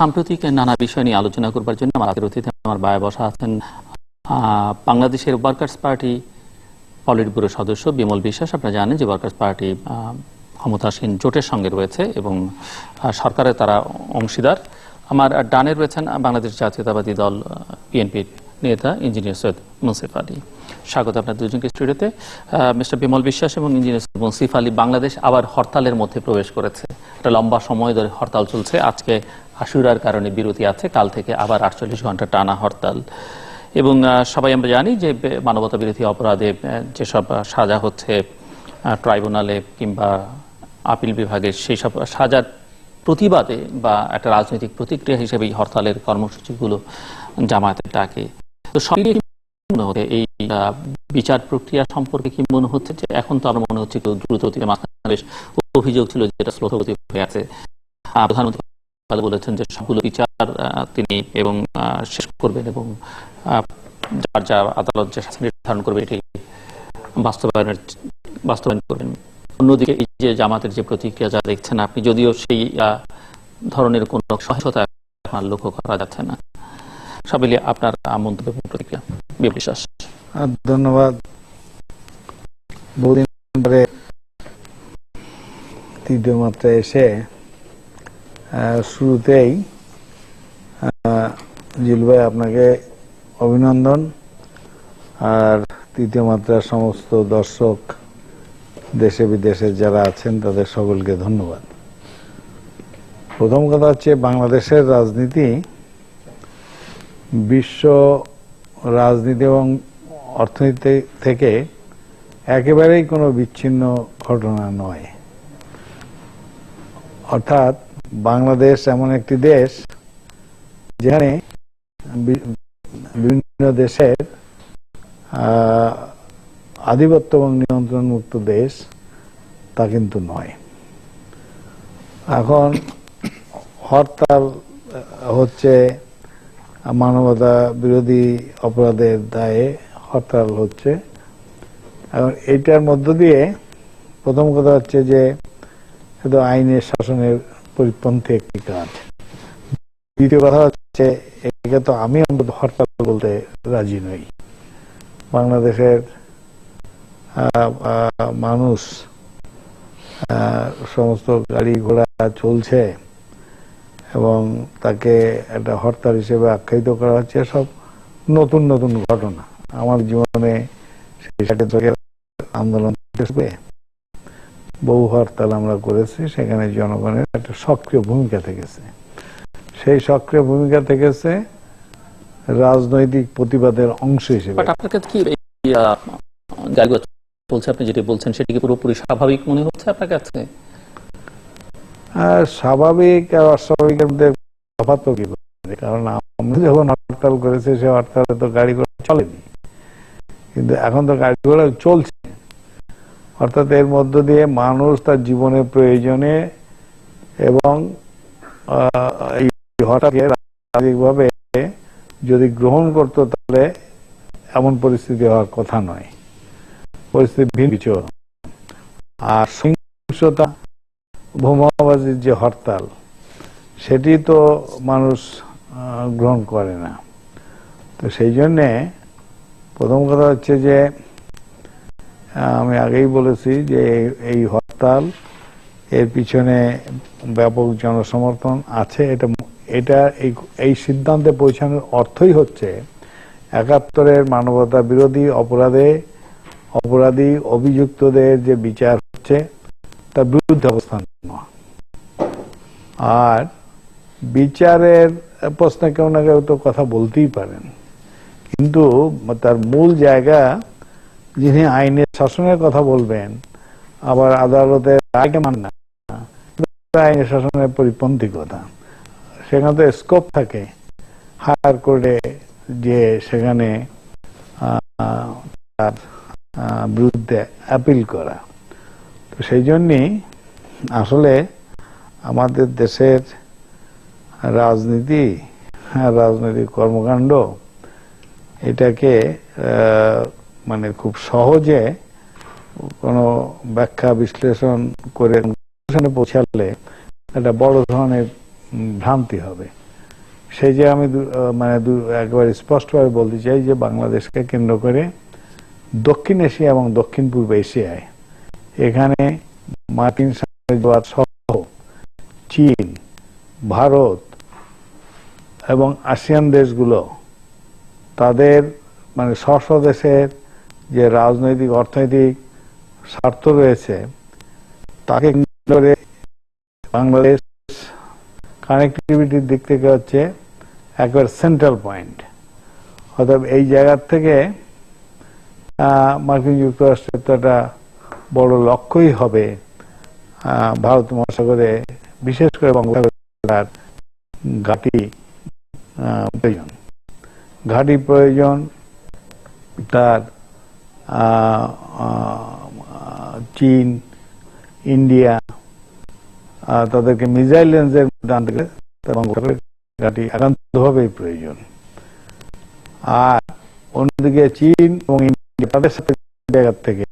সাম্প্রতিক নানা বিষয় নিয়ে আলোচনা করবার জন্য আমার আজকের অতিথি আমার বায়ে বসা আছেন বাংলাদেশের ওয়ার্কার্স পার্টি পলিট ব্যুরো সদস্য বিমল বিশ্বাস। আপনারা জানেন যে ওয়ার্কার্স পার্টি ক্ষমতাসীন জোটের সঙ্গে রয়েছে এবং সরকারে তারা অংশীদার। আমার ডানে রয়েছেন বাংলাদেশ জাতীয়তাবাদী দল বিএনপির নেতা ইঞ্জিনিয়ার সৈয়দ মুনসিফ আলী। স্বাগত আপনার দুজনকে স্টুডিওতে। মিস্টার বিমল বিশ্বাস এবং ইঞ্জিনিয়ার সৈয়দ মুনসিফ আলী, বাংলাদেশ আবার হরতালের মধ্যে প্রবেশ করেছে। একটা লম্বা সময় ধরে হরতাল চলছে। আজকে আশুরার কারণে বিরতি আছে, কাল থেকে আবার 48 ঘন্টা টানা হরতাল। এবং সবাই আমরা জানি যে মানবতা বিরোধী অপরাধে যেসব সাজা হচ্ছে ট্রাইব্যুনালে কিংবা আপিল বিভাগে, সেই সব সাজার প্রতিবাদে বা একটা রাজনৈতিক প্রতিক্রিয়া হিসেবে এই হরতালের কর্মসূচিগুলো জামায়াতের ডাকে। তো মনে হচ্ছে এই বিচার প্রক্রিয়া সম্পর্কে কি মনে হচ্ছে যে এখন তো আমার মনে হচ্ছে দ্রুতগতিতে মাঝখানে অভিযোগ ছিল যেটা স্লোগতি হয়ে আছে। প্রধানমন্ত্রী বলেছেন যে সবগুলো বিচার তিনি এবং শেষ করবেন এবং যার যা আদালত যে শাস্তি নির্ধারণ করবে এটি বাস্তবায়ন করবেন। অন্যদিকে এই যে জামাতের যে প্রতিক্রিয়া যা দেখছেন আপনি, যদিও সেই ধরনের কোন সহিংসতা আপনার লক্ষ্য করা যাচ্ছে না, সব মিলিয়ে আপনার মন্তব্য প্রতিক্রিয়া। বিশ্বাস। ধন্যবাদ। বহুদিন পরে তৃতীয় মাত্রায় এসে শুরুতেই জিল ভাই আপনাকে অভিনন্দন, আর তৃতীয় মাত্রার সমস্ত দর্শক দেশে বিদেশে যারা আছেন তাদের সকলকে ধন্যবাদ। প্রথম কথা হচ্ছে, বাংলাদেশের রাজনীতি বিশ্ব রাজনীতি এবং অর্থনীতি থেকে একেবারেই কোনো বিচ্ছিন্ন ঘটনা নয়। অর্থাৎ বাংলাদেশ এমন একটি দেশ যেখানে বিভিন্ন দেশের আধিপত্য এবং নিয়ন্ত্রণ মুক্ত দেশ তা কিন্তু নয়। এখন হরতাল হচ্ছে মানবতা বিরোধী অপরাধের দায়ে হরতাল হচ্ছে। এখন এইটার মধ্য দিয়ে প্রথম কথা হচ্ছে যে শুধু আইনের শাসনের পরিপন্থী একটি কাজ। দ্বিতীয় কথা হচ্ছে, একে তো আমি অন্তত হরতাল বলতে রাজি নই। বাংলাদেশের মানুষ, সমস্ত গাড়ি ঘোড়া চলছে এবং তাকে একটা হরতাল হিসেবে আখ্যায়িত করা হচ্ছে। সব নতুন নতুন ঘটনা। আমার জীবনে সেই 60 দশকের আন্দোলন হিসেবে বহু হরতাল আমরা করেছি, সেখানে জনগণের একটা সক্রিয় ভূমিকা থেকেছে। সেই সক্রিয় ভূমিকা থেকেছে রাজনৈতিক প্রতিবাদের অংশ হিসেবে। আপনার কাছে কি বলছে, আপনি যেটা বলছেন সেটা কি পুরোপুরি স্বাভাবিক মনে হচ্ছে আপনার কাছে? স্বাভাবিক আর অস্বাভাবিকের মধ্যে তফাৎ কি করে? কারণ আমরা যখন হরতাল করেছি সে হরতালে তো গাড়ি ঘোড়া চলেনি, কিন্তু এখন তো গাড়ি ঘোড়া চলছে। অর্থাৎ এর মধ্য দিয়ে মানুষ তার জীবনের প্রয়োজনে এবং এই হরতালকে রাজনৈতিকভাবে যদি গ্রহণ করত তাহলে এমন পরিস্থিতি হওয়ার কথা নয়। পরিস্থিতি ভিন্ন কিছু। আর সহিংসতা, বোমাবাজির যে হরতাল, সেটি তো মানুষ গ্রহণ করে না। তো সেই জন্যে প্রথম কথা হচ্ছে যে আমি আগেই বলেছি যে এই হরতাল এর পিছনে ব্যাপক জনসমর্থন আছে। এটা এই সিদ্ধান্তে পৌঁছানোর অর্থই হচ্ছে 71-এর মানবতা বিরোধী অপরাধী অভিযুক্তদের যে বিচার হচ্ছে তার বিরুদ্ধে অবস্থান নেওয়া। আর বিচারের প্রশ্নে কেউ না কেউ তো কথা বলতেই পারেন, কিন্তু তার মূল জায়গা যিনি আইনের শাসনের কথা বলবেন আবার আদালতের রায়কে মানেন না, আইনের শাসনের পরিপন্থী কথা। সেখানে তো স্কোপ থাকে হায়ার কোর্টে যে সেখানে তার বিরুদ্ধে অ্যাপিল করা। তো সেই জন্যই আসলে আমাদের দেশের রাজনৈতিক কর্মকাণ্ড এটাকে মানে খুব সহজে কোনো ব্যাখ্যা বিশ্লেষণ করে পৌঁছালে একটা বড় ধরনের ভ্রান্তি হবে। সেই যে আমি একেবারে স্পষ্টভাবে বলতে চাই যে বাংলাদেশকে কেন্দ্র করে দক্ষিণ এশিয়া এবং দক্ষিণ পূর্ব এশিয়ায় এখানে মার্কিন সাম্রাজ্যবাদ সহ চীন, ভারত এবং আসিয়ান দেশগুলো তাদের স্ব দেশের যে রাজনৈতিক অর্থনৈতিক স্বার্থ রয়েছে তাকে কেন্দ্র করে বাংলাদেশ কানেক্টিভিটির দিক থেকে হচ্ছে একবার সেন্ট্রাল পয়েন্ট। অর্থাৎ এই জায়গার থেকে মার্কিন যুক্তরাষ্ট্রের তো একটা বড় লক্ষ্যই হবে ভারত মহাসাগরে, বিশেষ করে বঙ্গোপসাগর ঘাঁটি প্রয়োজন, তার চীন, ইন্ডিয়া তাদেরকে মিসাইল রেঞ্জের মধ্যে আনতে গেলে বঙ্গোপসাগরের ঘাঁটি একান্তভাবেই প্রয়োজন। আর অন্যদিকে চীন এবং ইন্ডিয়া তাদের সাথে জায়গা থেকে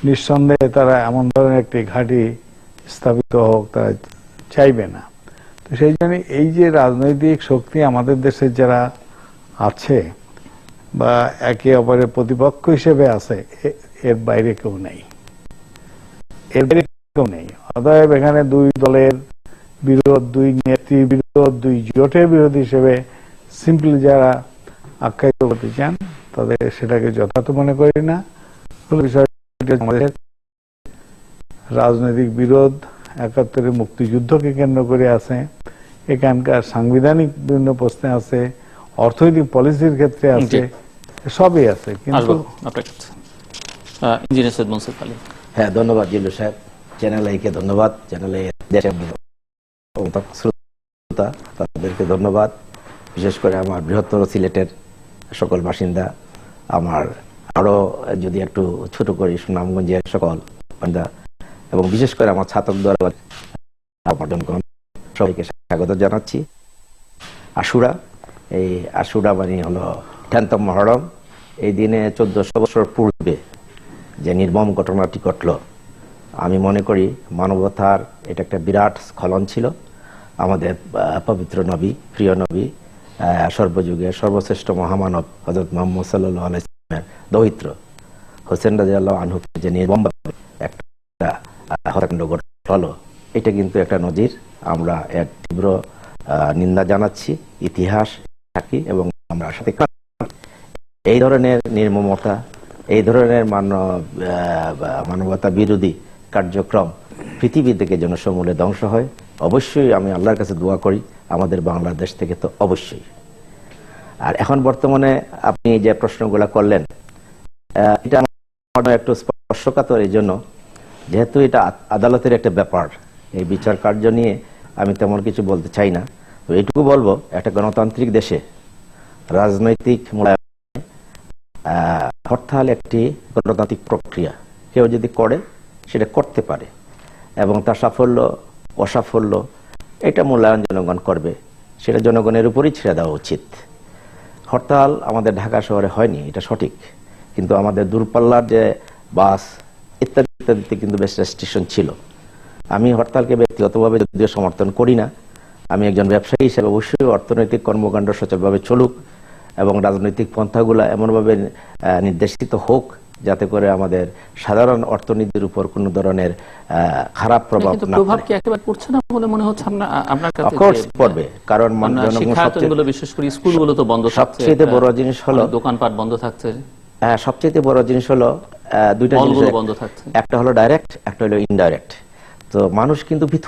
নিঃসন্দেহে তারা এমন ধরনের একটি ঘাঁটি স্থাপিত হোক তারা চাইবে না। তো সেই জন্য এই যে রাজনৈতিক শক্তি আমাদের দেশের যারা আছে বা একে অপরের প্রতিপক্ষ হিসেবে আছে, এর বাইরে কেউ নেই, এর বাইরে কেউ নেই। অতএব এখানে দুই দলের বিরোধ, দুই নেত্রীর বিরোধ, দুই জোটের বিরোধ হিসেবে সিম্পলি যারা আখ্যায়িত করতে চান তাদের সেটাকে যথার্থ মনে করি না। আমাদের রাজনৈতিক বিরোধ ৭১-এর মুক্তিযুদ্ধকে কেন্দ্র করে আছে, এখানকার সাংবিধানিক বিভিন্ন প্রশ্নে আছে, অর্থনৈতিক পলিসির ক্ষেত্রে আছে, সবই আছে। কিন্তু হ্যাঁ, ধন্যবাদ জিল্লু সাহেব, চ্যানেল আইকে ধন্যবাদ, চ্যানেল আই দেশের শ্রোতা তাদেরকে ধন্যবাদ, বিশেষ করে আমার বৃহত্তর সিলেটের সকল বাসিন্দা, আমার আরো যদি একটু ছোট করি সুনামগঞ্জের সকল বাসিন্দা এবং বিশেষ করে আমার ছাত্র দরবার সবাইকে স্বাগত জানাচ্ছি। আশুরা, এই আশুরা মানে হলো 10th মহরম। এই দিনে 1400 বছর পূর্বে যে নির্মম ঘটনাটি ঘটল, আমি মনে করি মানবতার এটা একটা বিরাট স্খলন ছিল। আমাদের পবিত্র নবী, প্রিয় নবী, সর্বযুগের সর্বশ্রেষ্ঠ মহামানব হযরত মুহাম্মদ সাল্লাল্লাহু আলাইহি ওয়াসাল্লামের দৌহিত্র হোসেন রাদিয়াল্লাহু আনহুকে যে নির্মমভাবে একটা হত্যাকাণ্ড ঘটলো, এটা কিন্তু একটা নজির। আমরা এর তীব্র নিন্দা জানাচ্ছি, ইতিহাস সাক্ষী, এবং আমরা সাথে এই ধরনের নির্মমতা, এই ধরনের মানবতা বিরোধী কার্যক্রম পৃথিবী থেকে যেন সমূলে ধ্বংস হয়। অবশ্যই আমি আল্লাহর কাছে দোয়া করি, আমাদের বাংলাদেশ থেকে তো অবশ্যই। আর এখন বর্তমানে আপনি যে প্রশ্নগুলো করলেন, এটা আমার একটু স্পর্শকাতর, এই জন্য যেহেতু এটা আদালতের একটা ব্যাপার, এই বিচার কার্য নিয়ে আমি তেমন কিছু বলতে চাই না। তো এইটুকু বলবো, একটা গণতান্ত্রিক দেশে রাজনৈতিক হরতাল একটি গণতান্ত্রিক প্রক্রিয়া। কেউ যদি করে সেটা করতে পারে, এবং তার সাফল্য অসাফল্য এটা মূল্যায়ন জনগণ করবে, সেটা জনগণের উপরই ছেড়ে দেওয়া উচিত। হরতাল আমাদের ঢাকা শহরে হয়নি, এটা সঠিক, কিন্তু আমাদের দূরপাল্লার যে বাস ইত্যাদি ইত্যাদিতে কিন্তু বেশ রেস্ট্রিকশন ছিল। আমি হরতালকে ব্যক্তিগতভাবে যদিও সমর্থন করি না, আমি একজন ব্যবসায়ী হিসেবে অবশ্যই অর্থনৈতিক কর্মকাণ্ড সচলভাবে চলুক এবং রাজনৈতিক পন্থাগুলো এমনভাবে নির্দেশিত হোক যাতে করে আমাদের সাধারণ অর্থনীতির উপর কোনো ধরনের খারাপ প্রভাব না প্রভাব কি একেবারে পড়ছে না বলে মনে হচ্ছে আপনার কাছে? অফকোর্স পড়বে, কারণ শিক্ষায়তনগুলো, বিশেষ করে স্কুলগুলো তো বন্ধ থাকছে। সবচেয়ে বড় জিনিস হলো দোকানপাট বন্ধ থাকছে। সবচেয়ে বড় জিনিস হলো দুইটা জিনিস বন্ধ থাকছে, একটা হলো ডাইরেক্ট, একটা হলো ইনডাইরেক্ট। তো মানুষ কিন্তু ভীত,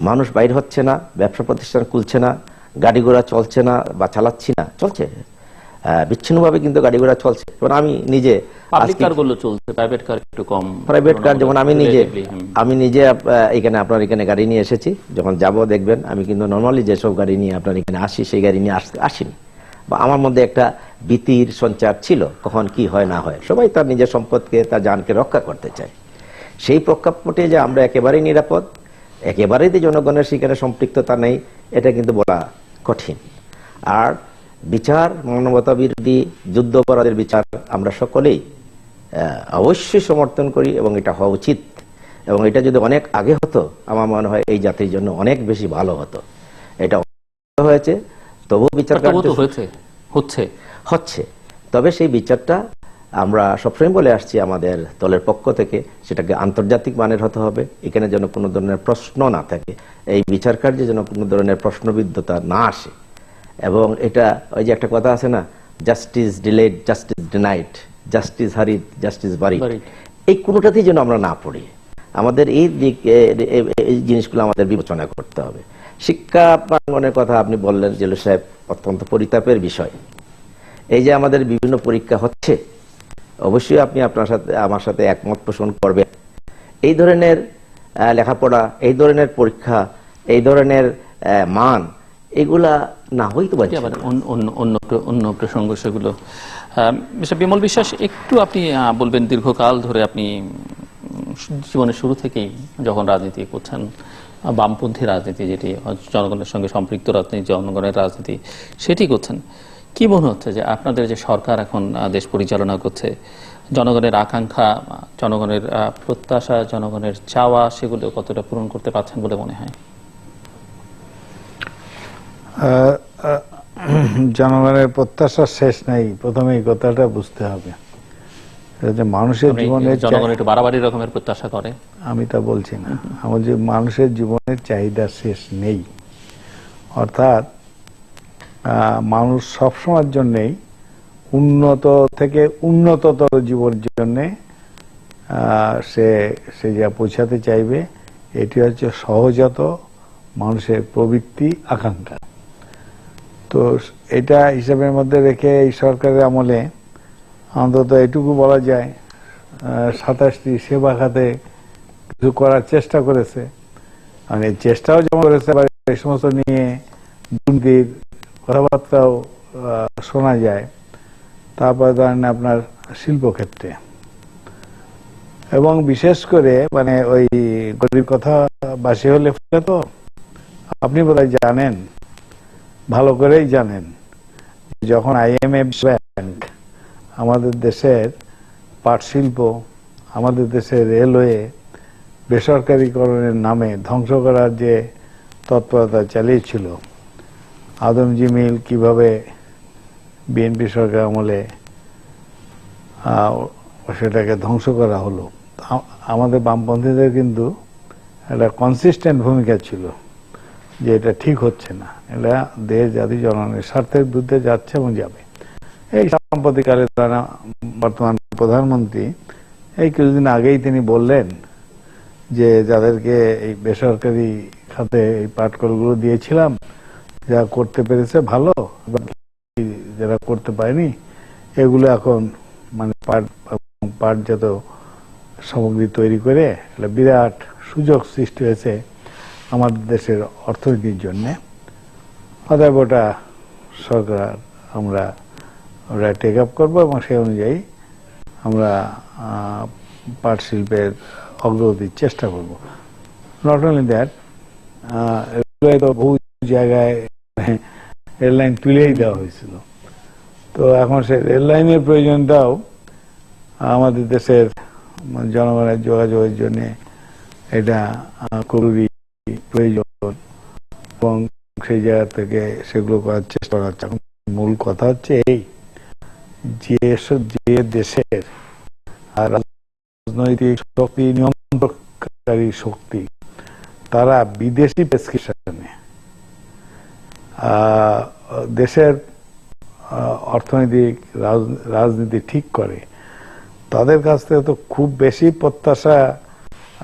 মানুষ বাইর হচ্ছে না, ব্যবসা প্রতিষ্ঠান খুলছে না, গাড়ি ঘোড়া চলছে না বা চালাচ্ছি না, চলছে বিচ্ছিন্নভাবে কিন্তু গাড়ি ঘোড়া চলছে। যেমন আমি নিজে পাবলিক কারগুলো চলছে, প্রাইভেট কার একটু কম। প্রাইভেট কার যেমন আমি নিজে এখানে আপনার এখানে গাড়ি নিয়ে এসেছি, যখন যাব দেখবেন আমি কিন্তু নর্মালি যেসব গাড়ি নিয়ে আপনার এখানে আসি সেই গাড়ি নিয়ে আসিনি। বা আমার মধ্যে একটা ভীতির সঞ্চার ছিল, কখন কি হয় না হয়। সবাই তার নিজের সম্পদকে, তার জানকে রক্ষা করতে চায়। সেই প্রেক্ষাপটে যে আমরা একেবারেই নিরাপদ, একেবারেই যে জনগণের সেখানে সম্পৃক্ততা নেই, এটা কিন্তু বলা কঠিন। আর বিচার, মানবতা বিরোধী যুদ্ধাপরাধের বিচার আমরা সকলেই অবশ্যই সমর্থন করি এবং এটা হওয়া উচিত। এবং এটা যদি অনেক আগে হতো, আমার মনে হয় এই জাতির জন্য অনেক বেশি ভালো হতো। এটা হয়েছে তবুও বিচার তবু তো কার্য হচ্ছে হচ্ছে। তবে সেই বিচারটা আমরা সবসময় বলে আসছি আমাদের দলের পক্ষ থেকে, সেটাকে আন্তর্জাতিক মানের হতে হবে। এখানে যেন কোনো ধরনের প্রশ্ন না থাকে, এই বিচার কার্যে যেন কোনো ধরনের প্রশ্নবিদ্ধতা না আসে। এবং এটা ওই যে একটা কথা আছে না, justice delayed, justice denied, justice হারিড, justice buried, এই কোনোটাতেই যেন আমরা না পড়ি। আমাদের এই দিক, এই জিনিসগুলো আমাদের বিবেচনা করতে হবে। শিক্ষা প্রাঙ্গনের কথা আপনি বললেন জেলু সাহেব, অত্যন্ত পরিতাপের বিষয়। এই যে আমাদের বিভিন্ন পরীক্ষা হচ্ছে, অবশ্যই আপনি আপনার সাথে আমার সাথে একমত পোষণ করবেন। এই ধরনের লেখাপড়া, এই ধরনের পরীক্ষা, এই ধরনের মান, এগুলা না হইতে পারে। আবার অন্য প্রসঙ্গ সেগুলো। মিস্টার বিমল বিশ্বাস, একটু আপনি বলবেন, দীর্ঘকাল ধরে আপনি জীবনের শুরু থেকেই যখন রাজনীতি করছেন, বামপন্থী রাজনীতি, যেটি জনগণের সঙ্গে সম্পৃক্ত রাজনীতি, জনগণের রাজনীতি, সেটি করছেন। কি মনে হচ্ছে যে আপনাদের যে সরকার এখন দেশ পরিচালনা করছে, জনগণের আকাঙ্ক্ষা, জনগণের প্রত্যাশা, জনগণের চাওয়া, সেগুলো কতটা পূরণ করতে পারছেন বলে মনে হয়? জনগণের প্রত্যাশা শেষ নাই, প্রথমে এই কথাটা বুঝতে হবে। মানুষের জীবনে জনগণ একটু বাড়াবাড়ি রকমের প্রত্যাশা করে, আমি তা বলছি না। আমার যে মানুষের জীবনের চাহিদা শেষ নেই, অর্থাৎ মানুষ সবসময়ের জন্যেই উন্নত থেকে উন্নততর জীবনের জন্যে সে যা পৌঁছাতে চাইবে, এটি হচ্ছে সহজাত মানুষের প্রবৃত্তি, আকাঙ্ক্ষা। তো এটা হিসাবের মধ্যে রেখে এই সরকারের আমলে অন্তত এটুকু বলা যায়, 27টি সেবা খাতে কিছু করার চেষ্টা করেছে। মানে চেষ্টাও যেমন করেছে, আবার এই সমস্ত নিয়ে দুর্নীতির কথাবার্তাও শোনা যায়। তারপরে ধরেন আপনার শিল্পক্ষেত্রে, এবং বিশেষ করে মানে ওই গরিব কথা বাসি হলে তো আপনি বোধহয় জানেন, ভালো করেই জানেন, যখন IMF ব্যাংক আমাদের দেশের পাট শিল্প, আমাদের দেশের রেলওয়ে বেসরকারীকরণের নামে ধ্বংস করার যে তৎপরতা চালিয়েছিল, আদমজি মিল কিভাবে বিএনপি সরকার আমলে সেটাকে ধ্বংস করা হলো, আমাদের বামপন্থীদের কিন্তু একটা কনসিস্টেন্ট ভূমিকা ছিল যে এটা ঠিক হচ্ছে না, এটা দেশ জাতি জনগণের স্বার্থের বিরুদ্ধে যাচ্ছে এবং যাবে। এই সাম্প্রতিককালে বর্তমান প্রধানমন্ত্রী এই কিছুদিন আগেই তিনি বললেন যে যাদেরকে এই বেসরকারি খাতে এই পাটকলগুলো দিয়েছিলাম, যা করতে পেরেছে ভালো, যারা করতে পারেনি এগুলো এখন মানে পাটজাত সামগ্রী তৈরি করে একটা বিরাট সুযোগ সৃষ্টি হয়েছে আমাদের দেশের অর্থনীতির জন্য। অতএব ওটা সরকার আমরা টেক আপ করবো এবং সেই অনুযায়ী আমরা পাট শিল্পের অগ্রগতির চেষ্টা করব। নট অনলি দ্যাট, তো বহু জায়গায় রেললাইন তুলেই দেওয়া হয়েছিল, তো এখন সে রেললাইনের প্রয়োজনটাও আমাদের দেশের জনগণের যোগাযোগের জন্য এটা খুবই প্রয়োজন, এবং সেই জায়গা থেকে সেগুলো করার চেষ্টা করা হচ্ছে। মূল কথা হচ্ছে এই যে দেশের রাজনৈতিক শক্তি, নিয়ন্ত্রণকারী শক্তি, তারা বিদেশি প্রেসক্রিপশনে দেশের অর্থনৈতিক রাজনীতি ঠিক করে, তাদের কাছ থেকে তো খুব বেশি প্রত্যাশা।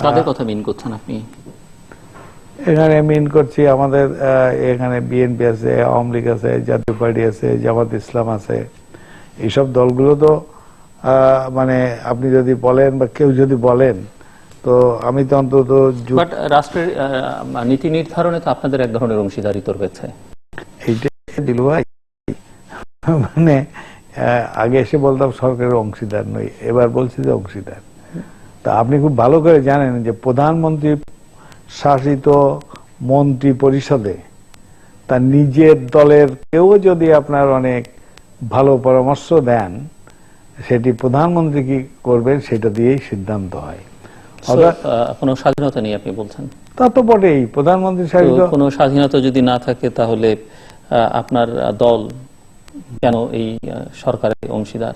তাদের কথা মিন করছেন আপনি? এখানে মিন করছি আমাদের এখানে বিএনপি আছে, আওয়ামী লীগ আছে, জাতীয় পার্টি আছে, জামাত ইসলাম আছে। এইসব দলগুলো তো মানে আপনি যদি বলেন বা কেউ যদি বলেন, তো আমি তো অন্তত রাষ্ট্রের নীতি নির্ধারণে তো আপনাদের এক ধরনের অংশীদারিত্ব রয়েছে। এইটাই দিল ভাই, মানে আগে এসে বলতাম সরকারের অংশীদার নই, এবার বলছি যে অংশীদার। তা আপনি খুব ভালো করে জানেন যে প্রধানমন্ত্রী শাসিত মন্ত্রী পরিষদে তার নিজের দলের কেউ যদি আপনার অনেক ভালো পরামর্শ দেন, সেটি প্রধানমন্ত্রী কি করবেন সেটা দিয়েই সিদ্ধান্ত হয়। কোনো স্বাধীনতা নেই আপনি বলছেন? তা তো বটেই, প্রধানমন্ত্রী শাসিত কোনো স্বাধীনতা যদি না থাকে তাহলে আপনার দল কেন এই সরকারের অংশীদার,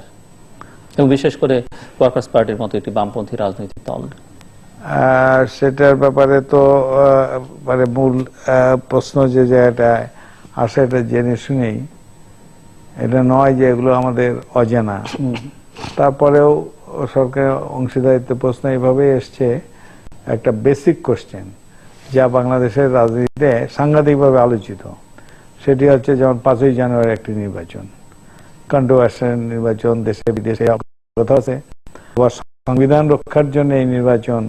এবং বিশেষ করে ওয়ার্কার্স পার্টির মতো একটি বামপন্থী রাজনৈতিক দল? সেটার ব্যাপারে তো মানে মূল প্রশ্ন যে জায়গাটায় আসে এটা জেনে শুনেই, এটা নয় যে এগুলো আমাদের অজানা। তারপরেও সরকারের অংশীদারিত্ব প্রশ্ন এইভাবে এসছে, একটা বেসিক কোশ্চেন যা বাংলাদেশের রাজনীতিতে সাংঘাতিকভাবে আলোচিত। সেটি হচ্ছে যেমন 5ই জানুয়ারি একটি নির্বাচন, কন্ট্রোভার্সিয়াল নির্বাচন, দেশে বিদেশে কথা আছে। আবার সংবিধান রক্ষার জন্য এই নির্বাচন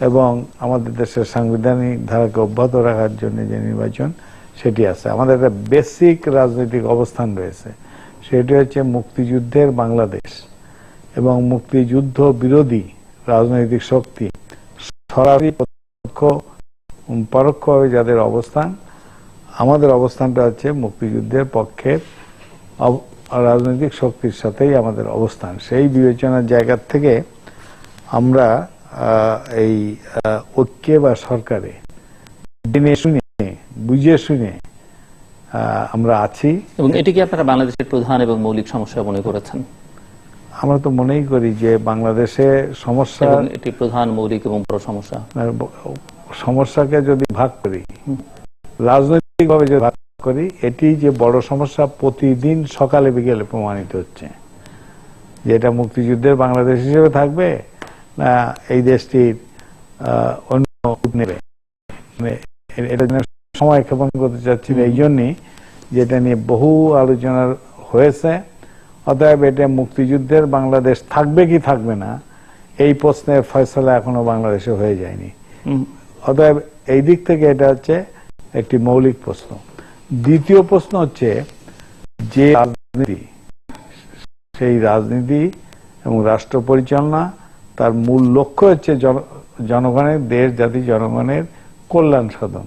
এবং আমাদের দেশের সাংবিধানিক ধারাকে অব্যাহত রাখার জন্য যে নির্বাচন সেটি আছে। আমাদের একটা বেসিক রাজনৈতিক অবস্থান রয়েছে, সেটি হচ্ছে মুক্তিযুদ্ধের বাংলাদেশ এবং মুক্তিযুদ্ধ বিরোধী রাজনৈতিক শক্তি সরাসরি পরোক্ষভাবে যাদের অবস্থান, আমাদের অবস্থানটা হচ্ছে মুক্তিযুদ্ধের পক্ষের রাজনৈতিক শক্তির সাথেই আমাদের অবস্থান। সেই বিবেচনার জায়গা থেকে আমরা এই ঐক্যে বা সরকারে জেনে শুনে বুঝে শুনে আমরা আছি। এবং এটি কি আপনারা বাংলাদেশের প্রধান এবং মৌলিক সমস্যা মনে করেছেন? আমরা তো মনেই করি যে বাংলাদেশে সমস্যা, এটি প্রধান মৌলিক এবং বড় সমস্যা। সমস্যাকে যদি ভাগ করি, রাজনৈতিকভাবে যদি ভাগ করি, এটি যে বড় সমস্যা প্রতিদিন সকালে বিকেলে প্রমাণিত হচ্ছে যে এটা মুক্তিযুদ্ধের বাংলাদেশ হিসেবে থাকবে না এই দেশটির অন্য রূপ নেবে। এটা সময় ক্ষেপণ করতে চাচ্ছি না, এই জন্যই যেটা নিয়ে বহু আলোচনা হয়েছে। অতএব এটা মুক্তিযুদ্ধের বাংলাদেশ থাকবে কি থাকবে না এই প্রশ্নের ফয়সলা এখনো বাংলাদেশে হয়ে যায়নি। অতএব এই দিক থেকে এটা হচ্ছে একটি মৌলিক প্রশ্ন। দ্বিতীয় প্রশ্ন হচ্ছে যে রাজনীতি, সেই রাজনীতি এবং রাষ্ট্র পরিচালনা তার মূল লক্ষ্য হচ্ছে জনগণের, দেশ জাতি জনগণের কল্যাণ সাধন।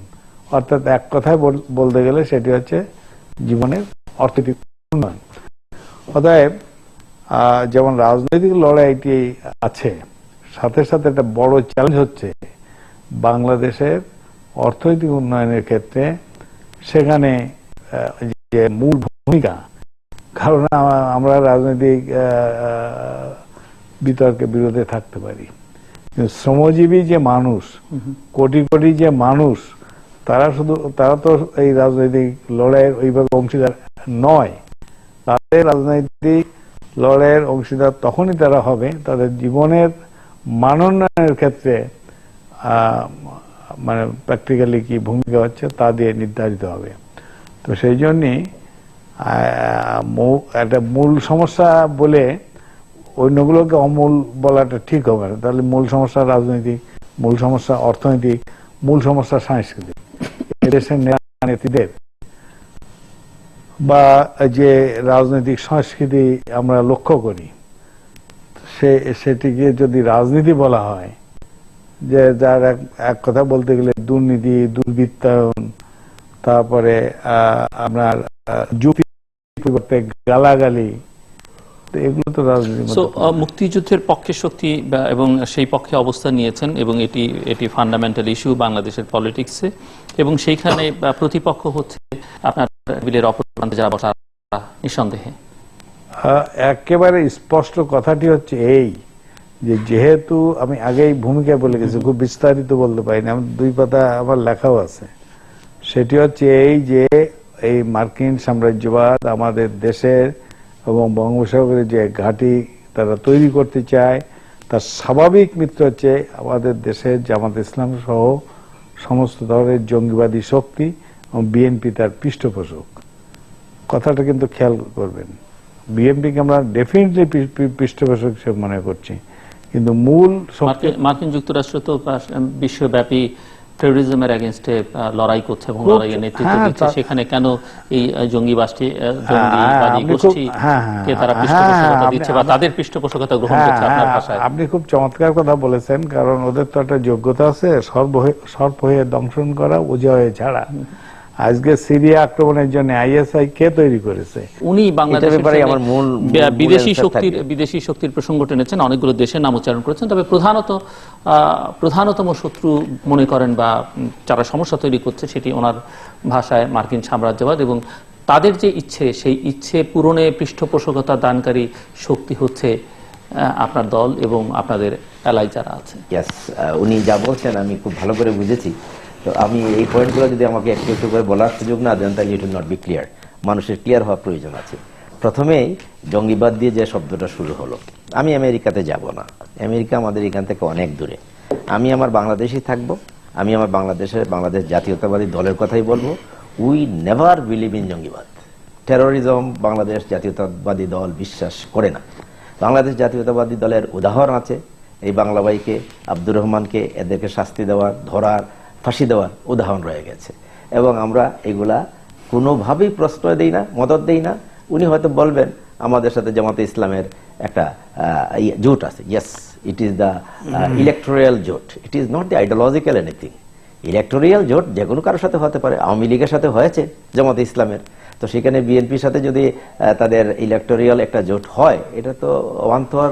অর্থাৎ এক কথায় বলতে গেলে সেটি হচ্ছে জীবনের অর্থনৈতিক উন্নয়ন। অতএব যেমন রাজনৈতিক লড়াইটি আছে, সাথে সাথে একটা বড় চ্যালেঞ্জ হচ্ছে বাংলাদেশের অর্থনৈতিক উন্নয়নের ক্ষেত্রে সেখানে যে মূল ভূমিকা। কারণ আমরা রাজনৈতিক বিতর্কের বিরোধে থাকতে পারি, কিন্তু শ্রমজীবী যে মানুষ, কোটি কোটি যে মানুষ, তারা তো এই রাজনৈতিক লড়াইয়ের ওইভাবে অংশীদার নয়। তাদের রাজনৈতিক লড়াইয়ের অংশীদার তখনই তারা হবে তাদের জীবনের মানোন্নয়নের ক্ষেত্রে মানে প্র্যাকটিক্যালি কি ভূমিকা হচ্ছে তা দিয়ে নির্ধারিত হবে। তো সেই জন্যই একটা মূল সমস্যা বলে অন্যগুলোকে অমূল বলাটা ঠিক হবে না। তাহলে মূল সমস্যা রাজনৈতিক, মূল সমস্যা অর্থনৈতিক, মূল সমস্যা সাংস্কৃতিক। দেশের নেতাদের বা যে রাজনৈতিক সংস্কৃতি আমরা লক্ষ্য করি, সেটিকে যদি রাজনীতি বলা হয়, যে যার এক কথা বলতে গেলে দুর্নীতি, দুর্বৃত্তায়ন, তারপরে আপনার যুক্তি পরিবর্তে গালাগালি, এগুলো তো রাজনীতি। মুক্তিযুদ্ধের পক্ষে শক্তি এবং সেই পক্ষে অবস্থান নিয়েছেন, এবং এটি ফান্ডামেন্টাল ইস্যু বাংলাদেশের পলিটিক্সে, এবং সেইখানে প্রতিপক্ষ হচ্ছে আপনার বিলের অপর প্রান্তে যারা বসা, নিঃসন্দেহে একেবারে স্পষ্ট কথাটি হচ্ছে এই যে যেহেতু আমি আগেই ভূমিকা বলে গেছি, খুব বিস্তারিত বলতে পারি না, আমার 2 পাতা আমার লেখাও আছে। সেটি হচ্ছে এই যে এই মার্কিন সাম্রাজ্যবাদ আমাদের দেশের এবং বঙ্গোপসাগরের যে ঘাঁটি তারা তৈরি করতে চায়, তার স্বাভাবিক মিত্র হচ্ছে আমাদের দেশের জামাত ইসলাম সহ সমস্ত ধরনের জঙ্গিবাদী শক্তি, এবং বিএনপি তার পৃষ্ঠপোষক। কথাটা কিন্তু খেয়াল করবেন, বিএনপিকে আমরা ডেফিনেটলি পৃষ্ঠপোষক হিসেবে মনে করছি, কিন্তু মূল মার্কিন যুক্তরাষ্ট্র তো বিশ্বব্যাপী টেরোরিজমের এগেইনস্টে লড়াই করছে এবং লড়াইয়ের নেতৃত্ব দিচ্ছে। সেখানে কেন এই জঙ্গিবাদী গোষ্ঠীকে তারা পৃষ্ঠপোষকতা দিচ্ছে বা তাদের পৃষ্ঠপোষকতা গ্রহণ করছে? আপনার ভাষায় আপনি খুব চমৎকার কথা বলেছেন, কারণ ওদের তো একটা যোগ্যতা আছে, সর্প হয়ে দংশন করা, ওজা হয়ে ছাড়া। আজকে সিরিয়া আক্রমণের জন্য আইএসআই কে তৈরি করেছে? উনি বাংলাদেশের ব্যাপারে সঙ্গে আমার মূল বিদেশি শক্তির প্রসঙ্গ টেনেছেন, অনেকগুলো দেশের নাম উচ্চারণ করেছেন, তবে প্রধানতম শত্রু মনে করেন বা যারা সমস্যা তৈরি করছে সেটি ওনার ভাষায় মার্কিন সাম্রাজ্যবাদ, এবং তাদের যে ইচ্ছে সেই ইচ্ছে পূরণে পৃষ্ঠপোষকতা দানকারী শক্তি হচ্ছে আপনার দল এবং আপনাদের অ্যালাই যারা আছে। উনি যা বলছেন আমি খুব ভালো করে বুঝেছি। তো আমি এই পয়েন্টগুলো যদি আমাকে একটু একটু করে বলার সুযোগ না দেন তাহলে it will not be clear. মানুষের ক্লিয়ার হওয়ার প্রয়োজন আছে। প্রথমেই জঙ্গিবাদ দিয়ে যে শব্দটা শুরু হলো, আমি আমেরিকাতে যাব না, আমেরিকা আমাদের এখান থেকে অনেক দূরে। আমি আমার বাংলাদেশেই থাকবো, আমি আমার বাংলাদেশ জাতীয়তাবাদী দলের কথাই বলবো। উই নেভার বিলিভ ইন জঙ্গিবাদ, টেরোরিজম বাংলাদেশ জাতীয়তাবাদী দল বিশ্বাস করে না। বাংলাদেশ জাতীয়তাবাদী দলের উদাহরণ আছে, এই বাংলাবাইকে, আব্দুর রহমানকে, এদেরকে শাস্তি দেওয়ার, ধরার, ফাঁসি দেওয়ার উদাহরণ রয়ে গেছে, এবং আমরা এগুলা কোনোভাবেই প্রশ্রয় দেই না, মদত দেই না। উনি হয়তো বলবেন আমাদের সাথে জামাতে ইসলামের একটা জোট আছে, yes, it is the electoral জোট, it is not the ideological anything. Electoral জোট যে কোনো কারোর সাথে হতে পারে, আওয়ামী লীগের সাথে হয়েছে জামাতে ইসলামের, তো সেখানে বিএনপির সাথে যদি তাদের ইলেকটোরিয়াল একটা জোট হয়, এটা তো অবান্তর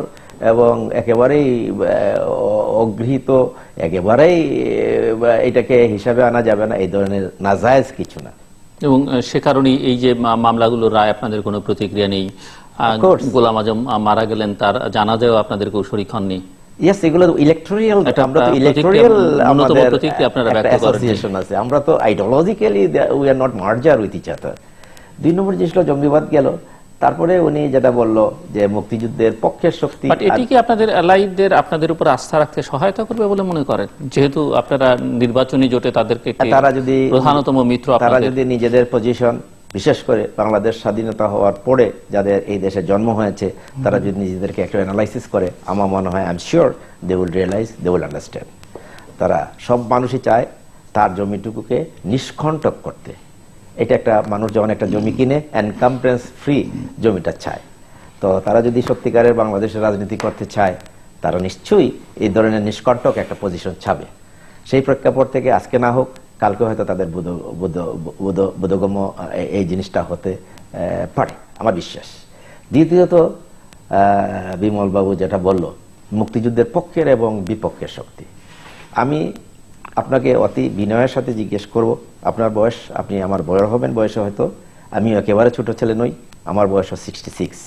এবং একেবারেই অগৃহীত, একেবারেই এটাকে হিসাবে আনা যাবে না, এই ধরনের নাজায়েজ কিছু না। এবং সে কারণেই এই যে মামলাগুলোর রায় আপনাদের কোনো প্রতিক্রিয়া নেই। গোলাম আজম মারা গেলেন, তার জানাজাও আপনাদের কেউ শরীক হননি। ইয়েস, এগুলো ইলেকটোরিয়াল, আমরা তো ইলেকটোরিয়াল অ্যাসোসিয়েশন আছে, আমরা তো ideologically we are not merger with each other. 2 নম্বর জিনিসটা জঙ্গিবাদ গেল। তারপরে উনি যেটা বললো যে মুক্তিযুদ্ধের পক্ষের শক্তি, এটি কি আপনাদের অ্যালাইদের আপনাদের উপর আস্থা রাখতে সহায়তা করবে বলে মনে করেন? যেহেতু আপনারা নির্বাচনী জোটে তাদেরকে তারা যদি প্রধানতম মিত্র, তারা যদি নিজেদের পজিশন, বিশেষ করে বাংলাদেশ স্বাধীনতা হওয়ার পরে যাদের এই দেশে জন্ম হয়েছে, তারা যদি নিজেদেরকে একটু অ্যানালাইসিস করে, আমার মনে হয় I am sure they will realise, they will understand. তারা সব মানুষই চায় তার জমিটুকুকে নিষ্কণ্টক করতে। এটা একটা মানুষ যখন একটা জমি কিনে এনকামপ্রেন্স ফ্রি জমিটা চায়, তো তারা যদি সত্যিকারের বাংলাদেশের রাজনীতি করতে চায়, তারা নিশ্চয়ই এই ধরনের নিষ্কণ্টক একটা পজিশন ছাবে। সেই প্রেক্ষাপট থেকে আজকে না হোক কালকে হয়তো তাদের বোধগম্য এই জিনিসটা হতে পারে, আমার বিশ্বাস। দ্বিতীয়ত, বিমল বাবু যেটা বলল মুক্তিযুদ্ধের পক্ষের এবং বিপক্ষের শক্তি, আমি আপনাকে অতি বিনয়ের সাথে জিজ্ঞেস করব, আপনার বয়স, আপনি আমার বয়স হবেন বয়সে হয়তো, আমি একেবারে ছোট ছেলে নই, আমার বয়স 66।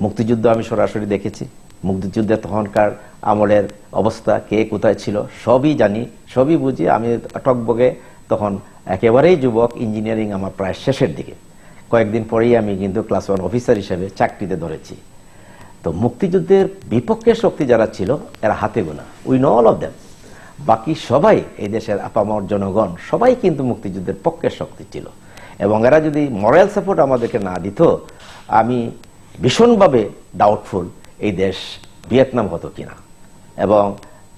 মুক্তিযুদ্ধ আমি সরাসরি দেখেছি, মুক্তিযুদ্ধের তখনকার আমলের অবস্থা, কে কোথায় ছিল সবই জানি, সবই বুঝি। আমি টকবগে তখন একেবারেই যুবক, ইঞ্জিনিয়ারিং আমার প্রায় শেষের দিকে, কয়েকদিন পরেই আমি কিন্তু ক্লাস 1 অফিসার হিসেবে চাকরিতে ধরেছি। তো মুক্তিযুদ্ধের বিপক্ষের শক্তি যারা ছিল এরা হাতে গোনা, we know all of them. বাকি সবাই, এই দেশের আপামর জনগণ সবাই কিন্তু মুক্তিযুদ্ধের পক্ষের শক্তি ছিল, এবং এরা যদি মরাল সাপোর্ট আমাদেরকে না দিত, আমি ভীষণভাবে ডাউটফুল এই দেশ ভিয়েতনাম হতো কিনা। এবং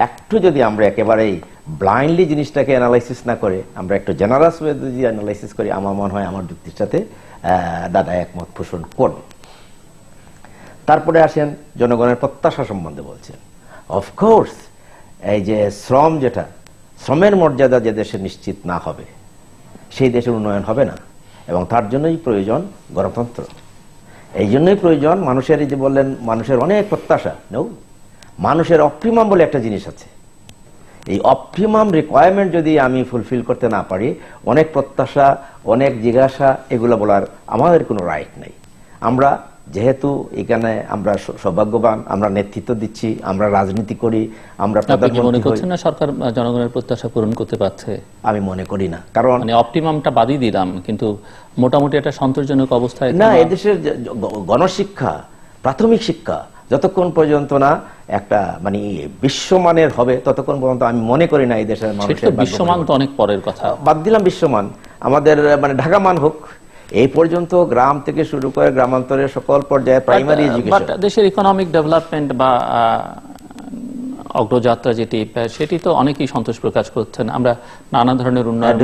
একটু যদি আমরা একেবারেই ব্লাইন্ডলি জিনিসটাকে অ্যানালাইসিস না করে আমরা একটু জেনারাস ওয়ে যদি অ্যানালাইসিস করি, আমার মনে হয় আমার যুক্তির সাথে দাদা একমত পোষণ করবে। তারপরে আসেন জনগণের প্রত্যাশা সম্বন্ধে বলছেন। অফকোর্স, এই যে শ্রম, যেটা শ্রমের মর্যাদা যে দেশে নিশ্চিত না হবে, সেই দেশের উন্নয়ন হবে না, এবং তার জন্যই প্রয়োজন গণতন্ত্র। এই জন্যই প্রয়োজন মানুষের, এই যে বললেন মানুষের অনেক প্রত্যাশা, মানুষের অপটিমাম বলে একটা জিনিস আছে। এই অপটিমাম রিকোয়ারমেন্ট যদি আমি ফুলফিল করতে না পারি, অনেক প্রত্যাশা, অনেক জিজ্ঞাসা, এগুলো বলার আমাদের কোনো রাইট নেই। আমরা যেহেতু এখানে আমরা সৌভাগ্যবান, আমরা নেতৃত্ব দিচ্ছি, আমরা রাজনীতি করি, আমরা মনে করছেন না সরকার জনগণের প্রত্যাশা পূরণ করতে পারছে? আমি মনে করি না, কারণ অপটিমামটা বাদই দিলাম, কিন্তু মোটামুটি একটা সন্তোষজনক অবস্থায় না। এদেশের গণশিক্ষা, প্রাথমিক শিক্ষা যতক্ষণ পর্যন্ত না একটা মানে বিশ্বমানের হবে, ততক্ষণ পর্যন্ত আমি মনে করি না এই দেশের মানুষের। বিশ্বমান তো অনেক পরের কথা, বাদ দিলাম বিশ্বমান, আমাদের মানে ঢাকা মান হোক, এই পর্যন্ত গ্রাম থেকে শুরু করে গ্রামান্তরের সকল পর্যায়ে প্রাইমারি এডুকেশন। দেশের ইকোনমিক ডেভেলপমেন্ট বা অগ্রযাত্রা যেটি, সেটি তো অনেকেই সন্তোষ প্রকাশ করছেন। আমরা নানা ধরনের উন্নয়ন,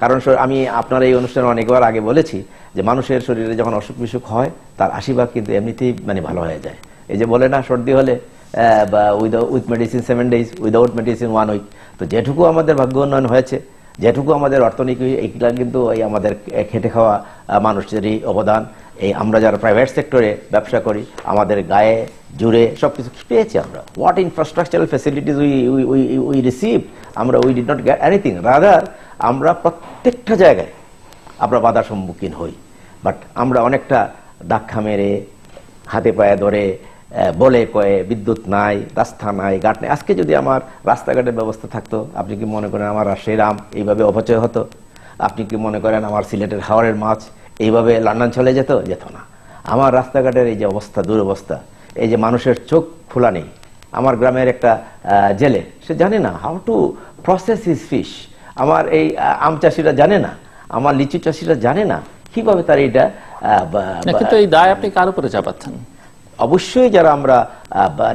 কারণ আমি আপনার এই অনুষ্ঠানে অনেকবার আগে বলেছি যে মানুষের শরীরে যখন অসুখ বিসুখ হয় তার 80 ভাগ কিন্তু এমনিতেই মানে ভালো হয়ে যায়। এই যে বলে না, সর্দি হলে with medicine 7 days, without medicine 1 week। তো যেটুকু আমাদের ভাগ্য উন্নয়ন হয়েছে, যেটুকু আমাদের অর্থনীতি, এইগুলা কিন্তু এই আমাদের খেটে খাওয়া মানুষেরই অবদান। এই আমরা যারা প্রাইভেট সেক্টরে ব্যবসা করি, আমাদের গায়ে জুড়ে সবকিছু পেয়েছি আমরা। What infrastructural facilities we receive, আমরা we did not get anything, rather আমরা প্রত্যেকটা জায়গায় আমরা বাধার সম্মুখীন হই। বাট আমরা অনেকটা ধাক্কা মেরে, হাতে পায়ে ধরে, বলে কয়ে, বিদ্যুৎ নাই, রাস্তা নাই, ঘাট নাই। আজকে যদি আমার রাস্তাঘাটের ব্যবস্থা থাকতো, আপনি কি মনে করেন আমার রাজশাহীর আম এইভাবে অপচয় হতো? আপনি কি মনে করেন আমার সিলেটের হাওড়ের মাছ এইভাবে লন্ডন চলে যেত? যেত না। আমার রাস্তাঘাটের এই যে অবস্থা, দুরবস্থা, এই যে মানুষের চোখ খোলা নেই। আমার গ্রামের একটা জেলে, সে জানে না how to process his fish. আমার এই আম চাষিরা জানে না, আমার লিচু চাষিরা জানে না কিভাবে তার এইটা। কিন্তু এই দায় আপনি কার উপরে চাপাচ্ছেন? অবশ্যই যারা আমরা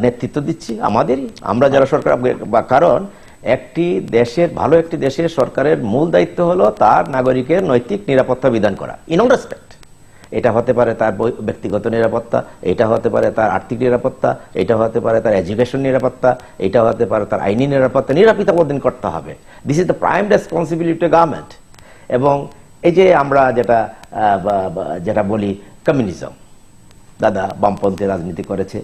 নেতৃত্ব দিচ্ছি আমাদেরই, আমরা যারা সরকার, কারণ একটি দেশের, ভালো একটি দেশের সরকারের মূল দায়িত্ব হলো তার নাগরিকের নৈতিক নিরাপত্তা বিধান করা, ইন অল রেসপেক্ট। এটা হতে পারে তার ব্যক্তিগত নিরাপত্তা, এটা হতে পারে তার আর্থিক নিরাপত্তা, এটা হতে পারে তার এডুকেশন নিরাপত্তা, এটা হতে পারে তার আইনি নিরাপত্তা, নিরাপত্তা প্রদান করতে হবে। This is the prime responsibility of government. এবং এই যে আমরা যেটা বলি কমিউনিজম, দাদা বামপন্থী রাজনীতি করেছে,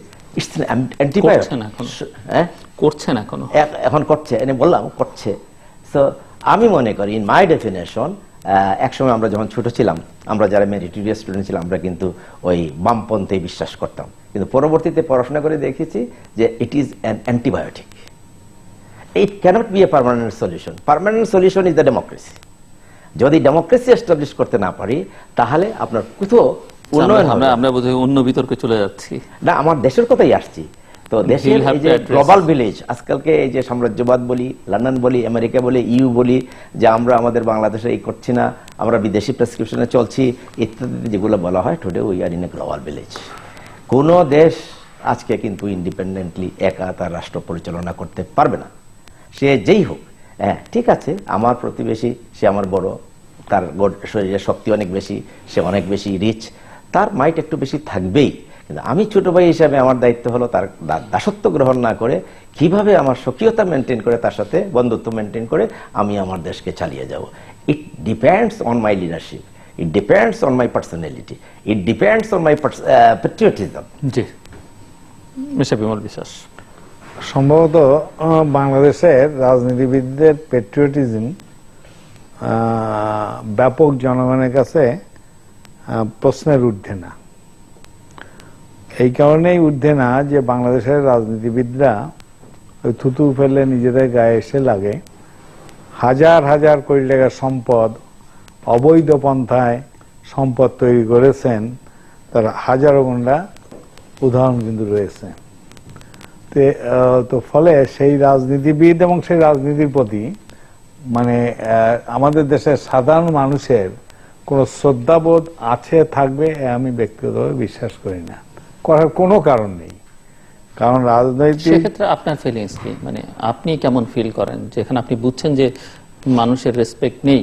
এখন করছে, বললাম করছে। সো আমি মনে করি, ইন মাই ডেফিনেশন, একসময় আমরা যখন ছোট ছিলাম, আমরা যারা মেরিটোরিয়াস স্টুডেন্ট ছিলাম, আমরা কিন্তু ওই বামপন্থী বিশ্বাস করতাম। কিন্তু পরবর্তীতে পড়াশোনা করে দেখেছি যে it is an antibiotic. It cannot be a permanent solution. Permanent solution is the democracy. যদি ডেমোক্রেসি এস্টাবলিশ করতে না পারি, তাহলে আপনার কোথাও উন্নয়ন হবে। আমরা বোধহয় অন্য বিতর্কে চলে যাচ্ছি। না, আমার দেশের কথাই আসছি। তো দেশের এই যে গ্লোবাল ভিলেজ, আজকালকে এই যে সাম্রাজ্যবাদ বলি, লন্ডন বলি, আমেরিকা বলি, ইউ বলি, যে আমরা আমাদের বাংলাদেশে এই করছি না, আমরা বিদেশি প্রেসক্রিপশনে চলছি, ইত্যাদি যেগুলো বলা হয়, today we are in a global village. কোন দেশ আজকে কিন্তু ইন্ডিপেন্ডেন্টলি একা তার রাষ্ট্র পরিচালনা করতে পারবে না, সে যেই হোক। হ্যাঁ, ঠিক আছে, আমার প্রতিবেশী, সে আমার বড়, তার শরীরের শক্তি অনেক বেশি, সে অনেক বেশি রিচ, তার মাইট একটু বেশি থাকবেই। কিন্তু আমি ছোট ভাই হিসাবে আমার দায়িত্ব হলো তার দাসত্ব গ্রহণ না করে কিভাবে আমার স্বকীয়তা মেনটেন করে, তার সাথে বন্ধুত্ব মেনটেন করে আমি আমার দেশকে চালিয়ে যাব। It depends on my leadership, it depends on my personality, it depends on my patriotism. G, mister Bimal বিশ্বাস। সম্ভবত বাংলাদেশের রাজনীতিবিদদের প্যাট্রিয়টিজম ব্যাপক জনগণের কাছে প্রশ্নের ঊর্ধ্বে না। এই কারণেই ঊর্ধ্বে না যে বাংলাদেশের রাজনীতিবিদরা ওই থুতু ফেলে নিজেদের গায়ে এসে লাগে। হাজার হাজার কোটি টাকার সম্পদ, অবৈধ পন্থায় সম্পদ তৈরি করেছেন, তার হাজারো গুণা উদাহরণ কিন্তু রয়েছে। তো ফলে সেই রাজনীতিবিদ এবং সেই রাজনীতির প্রতি মানে আমাদের দেশের সাধারণ মানুষের কোন শ্রদ্ধাবোধ আছে থাকবে আমি ব্যক্তিগতভাবে বিশ্বাস করি না, করার কোনো কারণ নেই। কারণ রাজনৈতিক সেক্ষেত্রে আপনার ফিলিংস কি, মানে আপনি কেমন ফিল করেন যেখানে আপনি বুঝছেন যে মানুষের রেসপেক্ট নেই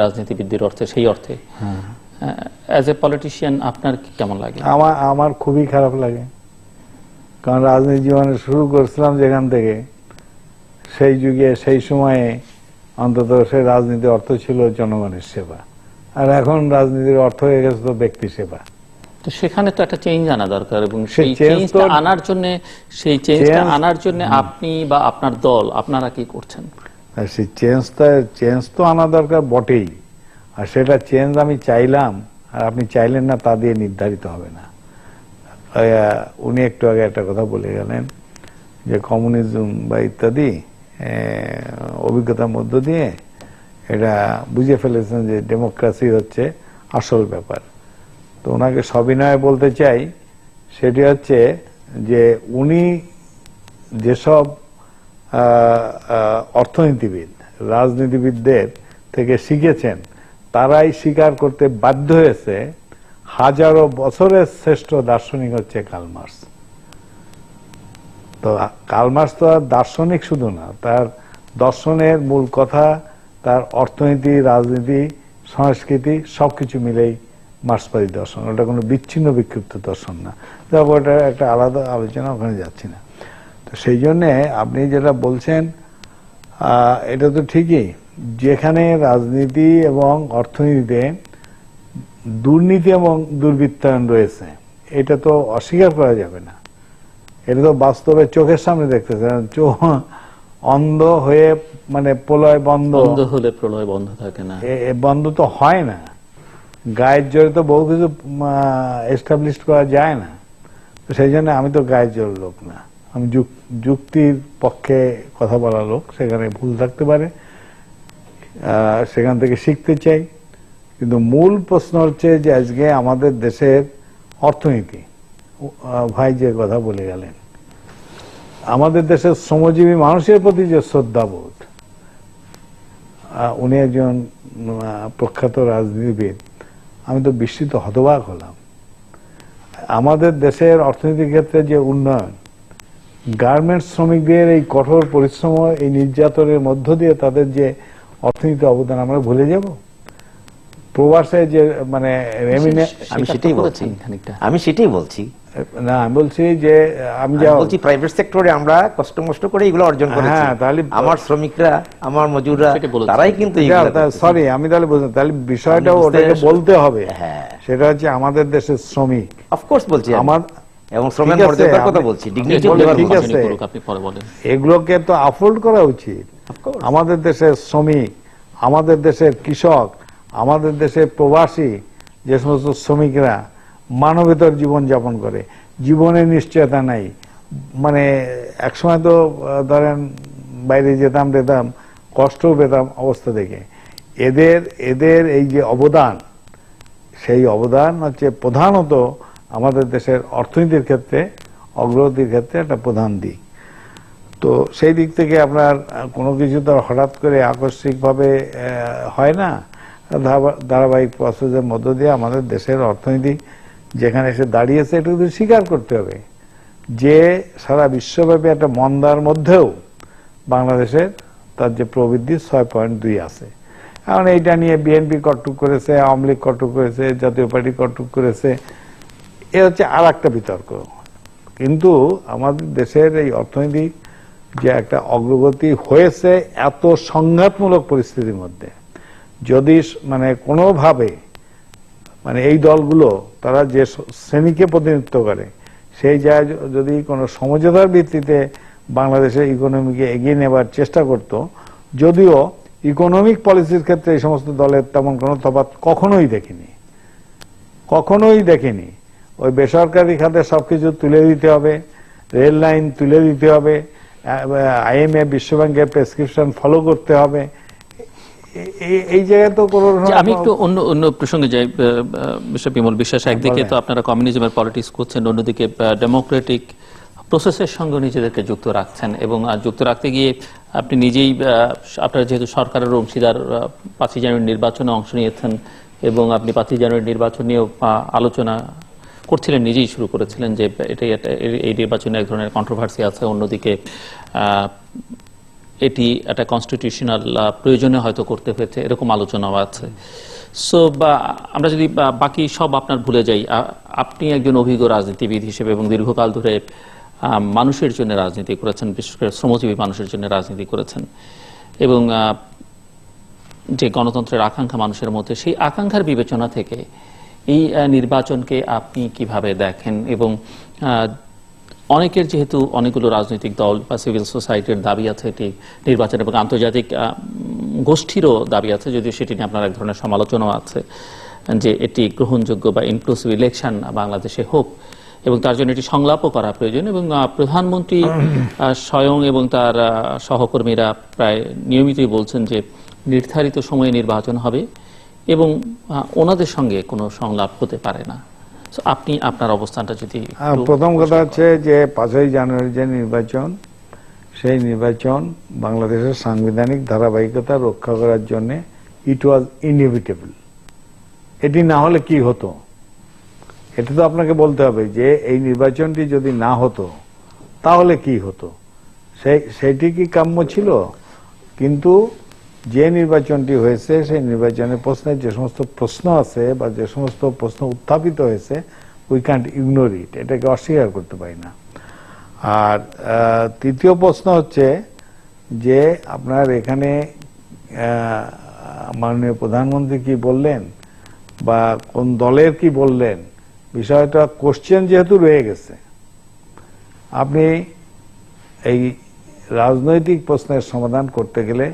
রাজনীতিবিদদের অর্থে, সেই অর্থে অ্যাজ এ পলিটিশিয়ান আপনার কেমন লাগে? আমার খুবই খারাপ লাগে। কারণ রাজনীতি জীবনে শুরু করেছিলাম যেখান থেকে, সেই যুগে সেই সময়ে অন্তত সেই রাজনীতির অর্থ ছিল জনগণের সেবা, আর এখন রাজনীতির অর্থ হয়ে গেছে তো ব্যক্তি সেবা। তো সেখানে তো একটা চেঞ্জ আনা দরকার, এবং সেই চেঞ্জটা আনার জন্য আপনি বা আপনার দল আপনারা কি করছেন? সেই চেঞ্জ তো আনা দরকার বটেই, আর সেটা চেঞ্জ আমি চাইলাম আর আপনি চাইলেন না তা দিয়ে নির্ধারিত হবে না। উনি একটু আগে একটা কথা বলে গেলেন যে কমিউনিজম বা ইত্যাদি অভিজ্ঞতার মধ্য দিয়ে এটা বুঝে ফেলেছেন যে ডেমোক্রেসি হচ্ছে আসল ব্যাপার। তো ওনাকে সবিনয়ে বলতে চাই, সেটি হচ্ছে যে উনি যেসব অর্থনীতিবিদ রাজনীতিবিদদের থেকে শিখেছেন, তারাই স্বীকার করতে বাধ্য হয়েছে হাজারো বছরের শ্রেষ্ঠ দার্শনিক হচ্ছে কার্ল মার্কস। তো কার্ল মার্কস তো আর দার্শনিক শুধু না, তার দর্শনের মূল কথা, তার অর্থনীতি, রাজনীতি, সংস্কৃতি সবকিছু মিলেই মার্ক্সবাদী দর্শন। ওটা কোনো বিচ্ছিন্ন বিক্ষিপ্ত দর্শন না। তারপর ওটা একটা আলাদা আলোচনা, ওখানে যাচ্ছি না। তো সেই জন্যে আপনি যেটা বলছেন এটা তো ঠিকই, যেখানে রাজনীতি এবং অর্থনীতিতে দুর্নীতি এবং দুর্বৃত্তায়ন রয়েছে এটা তো অস্বীকার করা যাবে না। এটা তো বাস্তবে চোখের সামনে দেখতেছেন, অন্ধ হয়ে মানে প্রলয় বন্ধ হলে প্রলয় বন্ধ থাকে না, বন্ধ তো হয় না। গায়ের জোরে তো বহু কিছু এস্টাবলিশ করা যায় না। তো সেই জন্য আমি তো গায়ের জোর লোক না, আমি যুক্তির পক্ষে কথা বলা লোক। সেখানে ভুল থাকতে পারে, সেখান থেকে শিখতে চাই। কিন্তু মূল প্রশ্ন হচ্ছে যে আজকে আমাদের দেশের অর্থনীতি, ভাই যে কথা বলে গেলেন, আমাদের দেশের শ্রমজীবী মানুষের প্রতি যে শ্রদ্ধাবোধ, উনি একজন প্রখ্যাত রাজনীতিবিদ, আমি তো বিস্মিত হতবাক হলাম। আমাদের দেশের অর্থনীতির ক্ষেত্রে যে উন্নয়ন, গার্মেন্টস শ্রমিকদের এই কঠোর পরিশ্রম, এই নির্যাতনের মধ্য দিয়ে তাদের যে অর্থনীতি অবদান আমরা ভুলে যাব? প্রবাসে যে মানে আমি সেটাই বলছি না, আমি বলছি যে আমি বলছি প্রাইভেট সেক্টরে আমরা কষ্ট করে এগুলো অর্জন করেছি। তাহলে আমার শ্রমিকরা, আমার মজুররা, তারাই কিন্তু সরি আমি তাহলে বুঝলাম, তাহলে বিষয়টা ওটাকে বলতে হবে। সেটা হচ্ছে আমাদের দেশের শ্রমিক, অফকোর্স বলছি আমার, এবং শ্রমের মর্যাদার কথা বলছি, ডিগনিটি ঠিক আছে, এগুলোকে তো আফোর্ড করা উচিত। আমাদের দেশের শ্রমিক, আমাদের দেশের কৃষক, আমাদের দেশের প্রবাসী যে সমস্ত শ্রমিকরা মানবেতর জীবন যাপন করে, জীবনের নিশ্চয়তা নাই, মানে একসময় তো ধরেন বাইরে যেতাম টেতাম, কষ্টও পেতাম অবস্থা দেখে। এদের এই যে অবদান, সেই অবদান হচ্ছে প্রধানত আমাদের দেশের অর্থনীতির ক্ষেত্রে, অগ্রগতির ক্ষেত্রে একটা প্রধান দিক। তো সেই দিক থেকে আপনার কোনো কিছু তো হঠাৎ করে আকস্মিকভাবে হয় না, ধারাবাহিক প্রসেসের মধ্য দিয়ে আমাদের দেশের অর্থনীতি যেখানে এসে দাঁড়িয়েছে, এটা কিন্তু স্বীকার করতে হবে যে সারা বিশ্বব্যাপী একটা মন্দার মধ্যেও বাংলাদেশের তার যে প্রবৃদ্ধি 6.2 আছে। এখন এইটা নিয়ে বিএনপি কটুক করেছে, আওয়ামী লীগ কটুক করেছে, জাতীয় পার্টি কটুক করেছে, এ হচ্ছে আর একটা বিতর্ক। কিন্তু আমাদের দেশের এই অর্থনীতি যে একটা অগ্রগতি হয়েছে এত সংঘাতমূলক পরিস্থিতির মধ্যে, যদি মানে কোনোভাবে মানে এই দলগুলো তারা যে শ্রেণীকে প্রতিনিধিত্ব করে সেই জায়গায় যদি কোনো সমঝোতার ভিত্তিতে বাংলাদেশের ইকোনমিকে এগিয়ে নেবার চেষ্টা করত, যদিও ইকোনমিক পলিসির ক্ষেত্রে এই সমস্ত দলের তেমন কোনো তফাৎ কখনোই দেখিনি। ওই বেসরকারি খাতে সবকিছু তুলে দিতে হবে, রেল লাইন তুলে দিতে হবে, IMF বিশ্বব্যাংকের প্রেসক্রিপশন ফলো করতে হবে, এই জায়গায় তো কোনো। আমি একটু অন্য প্রসঙ্গে যাই। মিস্টার বিমল বিশ্বাস, একদিকে তো আপনারা কমিউনিজমের পলিটিক্স করছেন, অন্যদিকে ডেমোক্রেটিক প্রসেসের সঙ্গে নিজেদেরকে যুক্ত রাখছেন, এবং যুক্ত রাখতে গিয়ে আপনি নিজেই, আপনারা যেহেতু সরকারের অংশীদার, 5ই জানুয়ারি নির্বাচনে অংশ নিয়েছেন, এবং আপনি 5ই জানুয়ারি নির্বাচন নিয়েও আলোচনা করছিলেন, নিজেই শুরু করেছিলেন যে এই নির্বাচনে এক ধরনের কন্ট্রোভার্সি আছে, অন্যদিকে এটি একটা কনস্টিটিউশনাল প্রয়োজনে হয়তো করতে হয়েছে, এরকম আলোচনাও আছে। সো আমরা যদি বাকি সব আপনার ভুলে যাই, আপনি একজন অভিজ্ঞ রাজনীতিবিদ হিসেবে এবং দীর্ঘকাল ধরে মানুষের জন্য রাজনীতি করেছেন, বিশেষ করে শ্রমজীবী মানুষের জন্য রাজনীতি করেছেন, এবং যে গণতন্ত্রের আকাঙ্ক্ষা মানুষের মধ্যে, সেই আকাঙ্ক্ষার বিবেচনা থেকে এই নির্বাচনকে আপনি কিভাবে দেখেন? এবং অনেকের যেহেতু অনেকগুলো রাজনৈতিক দল বা সিভিল সোসাইটির দাবি আছে এটি নির্বাচন, এবং আন্তর্জাতিক গোষ্ঠীরও দাবি আছে, যদিও সেটি নিয়ে আপনার এক ধরনের সমালোচনাও আছে, যে এটি গ্রহণযোগ্য বা ইনক্লুসিভ ইলেকশন বাংলাদেশে হোক, এবং তার জন্য এটি সংলাপও করা প্রয়োজন। এবং প্রধানমন্ত্রী স্বয়ং এবং তার সহকর্মীরা প্রায় নিয়মিতই বলছেন যে নির্ধারিত সময়ে নির্বাচন হবে এবং ওনাদের সঙ্গে কোনো সংলাপ হতে পারে না। আপনি আপনার অবস্থানটা যদি। প্রথম কথা হচ্ছে যে 5ই জানুয়ারি যে নির্বাচন, সেই নির্বাচন বাংলাদেশের সাংবিধানিক ধারাবাহিকতা রক্ষা করার জন্য ইট ওয়াজ ইনএভিটেবল। এটি না হলে কি হতো, এটা তো আপনাকে বলতে হবে যে এই নির্বাচনটি যদি না হতো তাহলে কি হতো, সেটি কি কাম্য ছিল? কিন্তু যে নির্বাচনটি হয়েছে সেই নির্বাচনের প্রশ্নের যে সমস্ত প্রশ্ন আছে বা যে সমস্ত প্রশ্ন উত্থাপিত হয়েছে, উই ক্যান্ট ইগনোর ইট, এটাকে অস্বীকার করতে পারি না। আর তৃতীয় প্রশ্ন হচ্ছে যে আপনার এখানে মাননীয় প্রধানমন্ত্রী কি বললেন বা কোন দলের কি বললেন, বিষয়টা কোশ্চেন যেহেতু রয়ে গেছে, আপনি এই রাজনৈতিক প্রশ্নের সমাধান করতে গেলে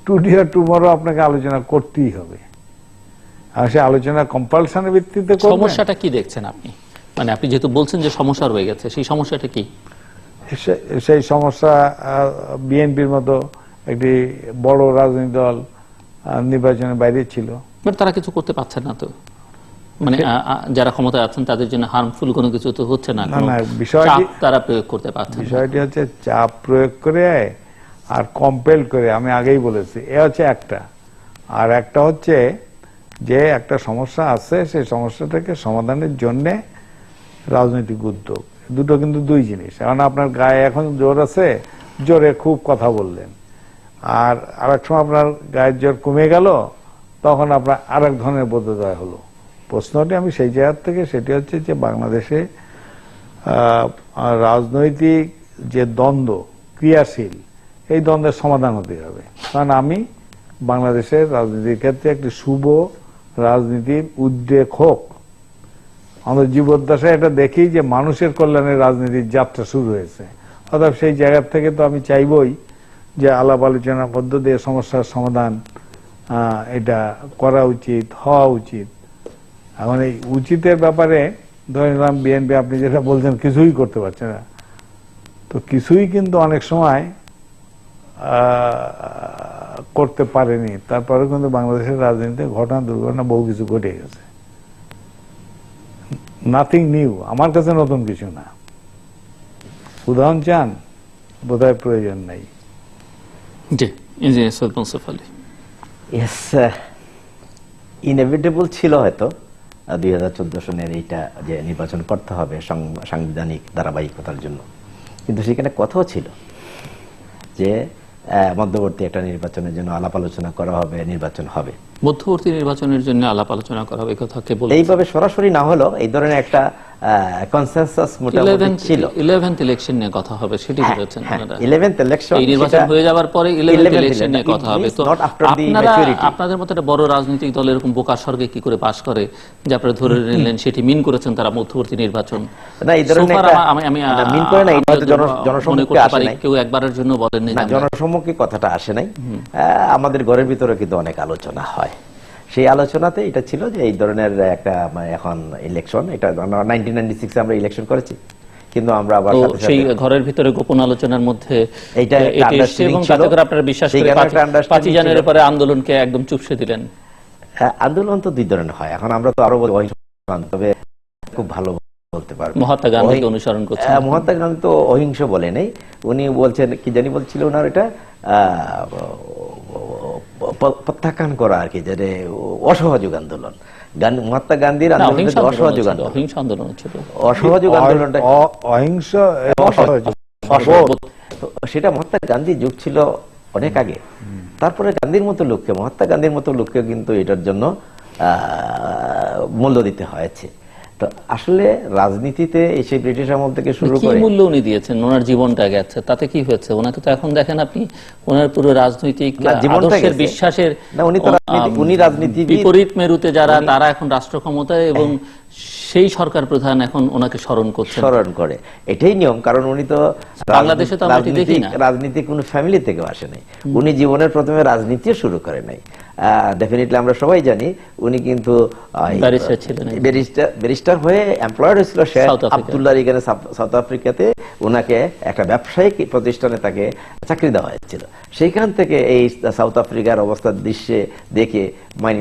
টুডে আর টুমরো আপনাকে আলোচনা করতেই হবে। আর সে আলোচনা কম্পালশনের ভিত্তিতে করবেন। সমস্যাটা কি দেখছেন আপনি? মানে আপনি যেহেতু বলছেন যে সমস্যা রয়ে গেছে, সেই সমস্যাটা কি? সেই সমস্যা বিএনপির মতো একটি বড় রাজনৈতিক দল নির্বাচনের বাইরে ছিল, বাট তারা কিছু করতে পারছেন না তো, মানে যারা ক্ষমতায় আছেন তাদের জন্য হার্মফুল কোনো কিছু তো হচ্ছে না, না, বিষয়টি চাপ তারা প্রয়োগ করতে পারছেন না। বিষয়টি হচ্ছে চাপ প্রয়োগ করে আর কম্পেল করে, আমি আগেই বলেছি, এ হচ্ছে একটা। আর একটা হচ্ছে যে একটা সমস্যা আছে, সেই সমস্যাটাকে সমাধানের জন্য রাজনৈতিক উদ্যোগ, দুটো কিন্তু দুই জিনিস। এখন আপনার গায়ে এখন জোর আছে, জোরে খুব কথা বললেন, আর আরেক সময় আপনার গায়ের জোর কমে গেল, তখন আপনার আরেক ধরনের বোধোদয় হলো। প্রশ্নটি আমি সেই জায়গা থেকে, সেটি হচ্ছে যে বাংলাদেশে রাজনৈতিক যে দ্বন্দ্ব ক্রিয়াশীল, এই দ্বন্দ্বের সমাধান হতে হবে। কারণ আমি বাংলাদেশের রাজনীতির ক্ষেত্রে একটি শুভ রাজনীতির উদ্রেক হোক, আমাদের জীবদ্দশায় এটা দেখি যে মানুষের কল্যাণের রাজনীতির যাত্রা শুরু হয়েছে। অর্থাৎ সেই জায়গা থেকে তো আমি চাইবই যে আলাপ আলোচনার মধ্য দিয়ে সমস্যার সমাধান এটা করা উচিত, হওয়া উচিত। এখন এই উচিতের ব্যাপারে ধরে নিলাম বিএনপি, আপনি যেটা বলছেন কিছুই করতে পারছে না, তো কিছুই কিন্তু অনেক সময় করতে পারেনি, তারপরে কিন্তু বাংলাদেশের রাজনীতিতে ঘটনা দুর্ঘটনা বহু কিছু ঘটে গেছে। নাথিং নিউ, আমার কাছে নতুন কিছু না। উদাহরণ চান, বোধহয় প্রয়োজন নাই। জি, engineer Syed Munsuf Ali. Yes, inevitable ছিল হয়তো 2014 সনের এইটা যে নির্বাচন করতে হবে সাংবিধানিক ধারাবাহিকতার জন্য, কিন্তু সেখানে কথাও ছিল যে মধ্যবর্তী একটা নির্বাচনের জন্য আলাপ আলোচনা করা হবে, নির্বাচন হবে। মধ্যবর্তী নির্বাচনের জন্য আলাপ আলোচনা করা হবে, কথা কে বলেছে? এইভাবে সরাসরি না হলেও এই ধরনের একটা কনসেনসাস মোটামুটি ছিল। 11th ইলেকশন নিয়ে কথা হবে, সেটি বলেছেন আপনারা। 11th ইলেকশন, এই নির্বাচন হয়ে যাওয়ার পরে 11th ইলেকশন নিয়ে কথা হবে। তো আপনারা, আপনাদের মতো একটা বড় রাজনৈতিক দল এরকম বোকা স্বর্গে কি করে পাস করে যে আপনারা ধরে নিলেন সেটি মিন করেছেন তারা মধ্যবর্তী নির্বাচন? না, এই ধরনের আমি মিন করে না, এটা জনসম্মুখে আসে নাই, কেউ একবারের জন্য বলেননি, না জনসম্মুখে কথাটা আসে নাই। আমাদের ঘরের ভিতরে কিন্তু অনেক আলোচনা হয়, সেই আলোচনাতে এটা ছিল যে এই ধরনের একটা এখন ইলেকশন, এটা 1996 আমরা ইলেকশন করেছি, কিন্তু আমরা আবার সেই ঘরের ভিতরে গোপন আলোচনার মধ্যে এইটা এবং তাতে করে আপনারা বিশ্বাস করে 5 জানুয়ারির পরে আন্দোলনকে একদম চুপসে দিলেন। আন্দোলন তো দুই ধরনের হয়, এখন আমরা তো আরো তবে খুব ভালো বলতে পারবো মহাত্মা গান্ধীকে অনুসরণ করছেন। মহাত্মা গান্ধী তো অহিংস বলে নেই, উনি বলছেন কি জানি বলছিল ওনার এটা প্রত্যাখ্যান করা আর কি, যে অসহযোগ আন্দোলন। মহাত্মা গান্ধীর আন্দোলন অসহযোগ আন্দোলন ছিল, অসহযোগ আন্দোলনটা অহিংস, সেটা মহাত্মা গান্ধীর যুগ ছিল অনেক আগে। তারপরে গান্ধীর মতো লোককে, মহাত্মা গান্ধীর মতো লোককে কিন্তু এটার জন্য মূল্য দিতে হয়েছে। তো আসলে রাজনীতিতে এসে ব্রিটিশ আমল থেকে শুরু করে কি মূল্য উনি দিয়েছেন, ওনার জীবনটা গেছে, তাতে কি হয়েছে? ওনাকে তো এখন দেখেন আপনি, ওনার পুরো রাজনৈতিক আদর্শের বিশ্বাসের উনি রাজনীতি বিপরীত মেরুতে যারা, তারা এখন রাষ্ট্র ক্ষমতায় এবং সেই সরকার প্রধান এখন ওনাকে স্মরণ করে। এটাই নিয়ম, কারণ উনি তো বাংলাদেশে তো আমরা দেখি না রাজনীতি কোন ফ্যামিলি থেকে আসে নাই, উনি জীবনের প্রথমে রাজনীতিও শুরু করে নাই। ডেফিনেটলি আমরা সবাই জানি উনি কিন্তু ব্যারিস্টার হয়ে এমপ্লয়েড হয়েছিল শেখ আব্দুল্লাহ এখানে সাউথ আফ্রিকাতে, ওনাকে একটা ব্যবসায়িক প্রতিষ্ঠানে তাকে চাকরি দেওয়া হয়েছিল। সেইখান থেকে এই সাউথ আফ্রিকার অবস্থার দৃশ্যে দেখে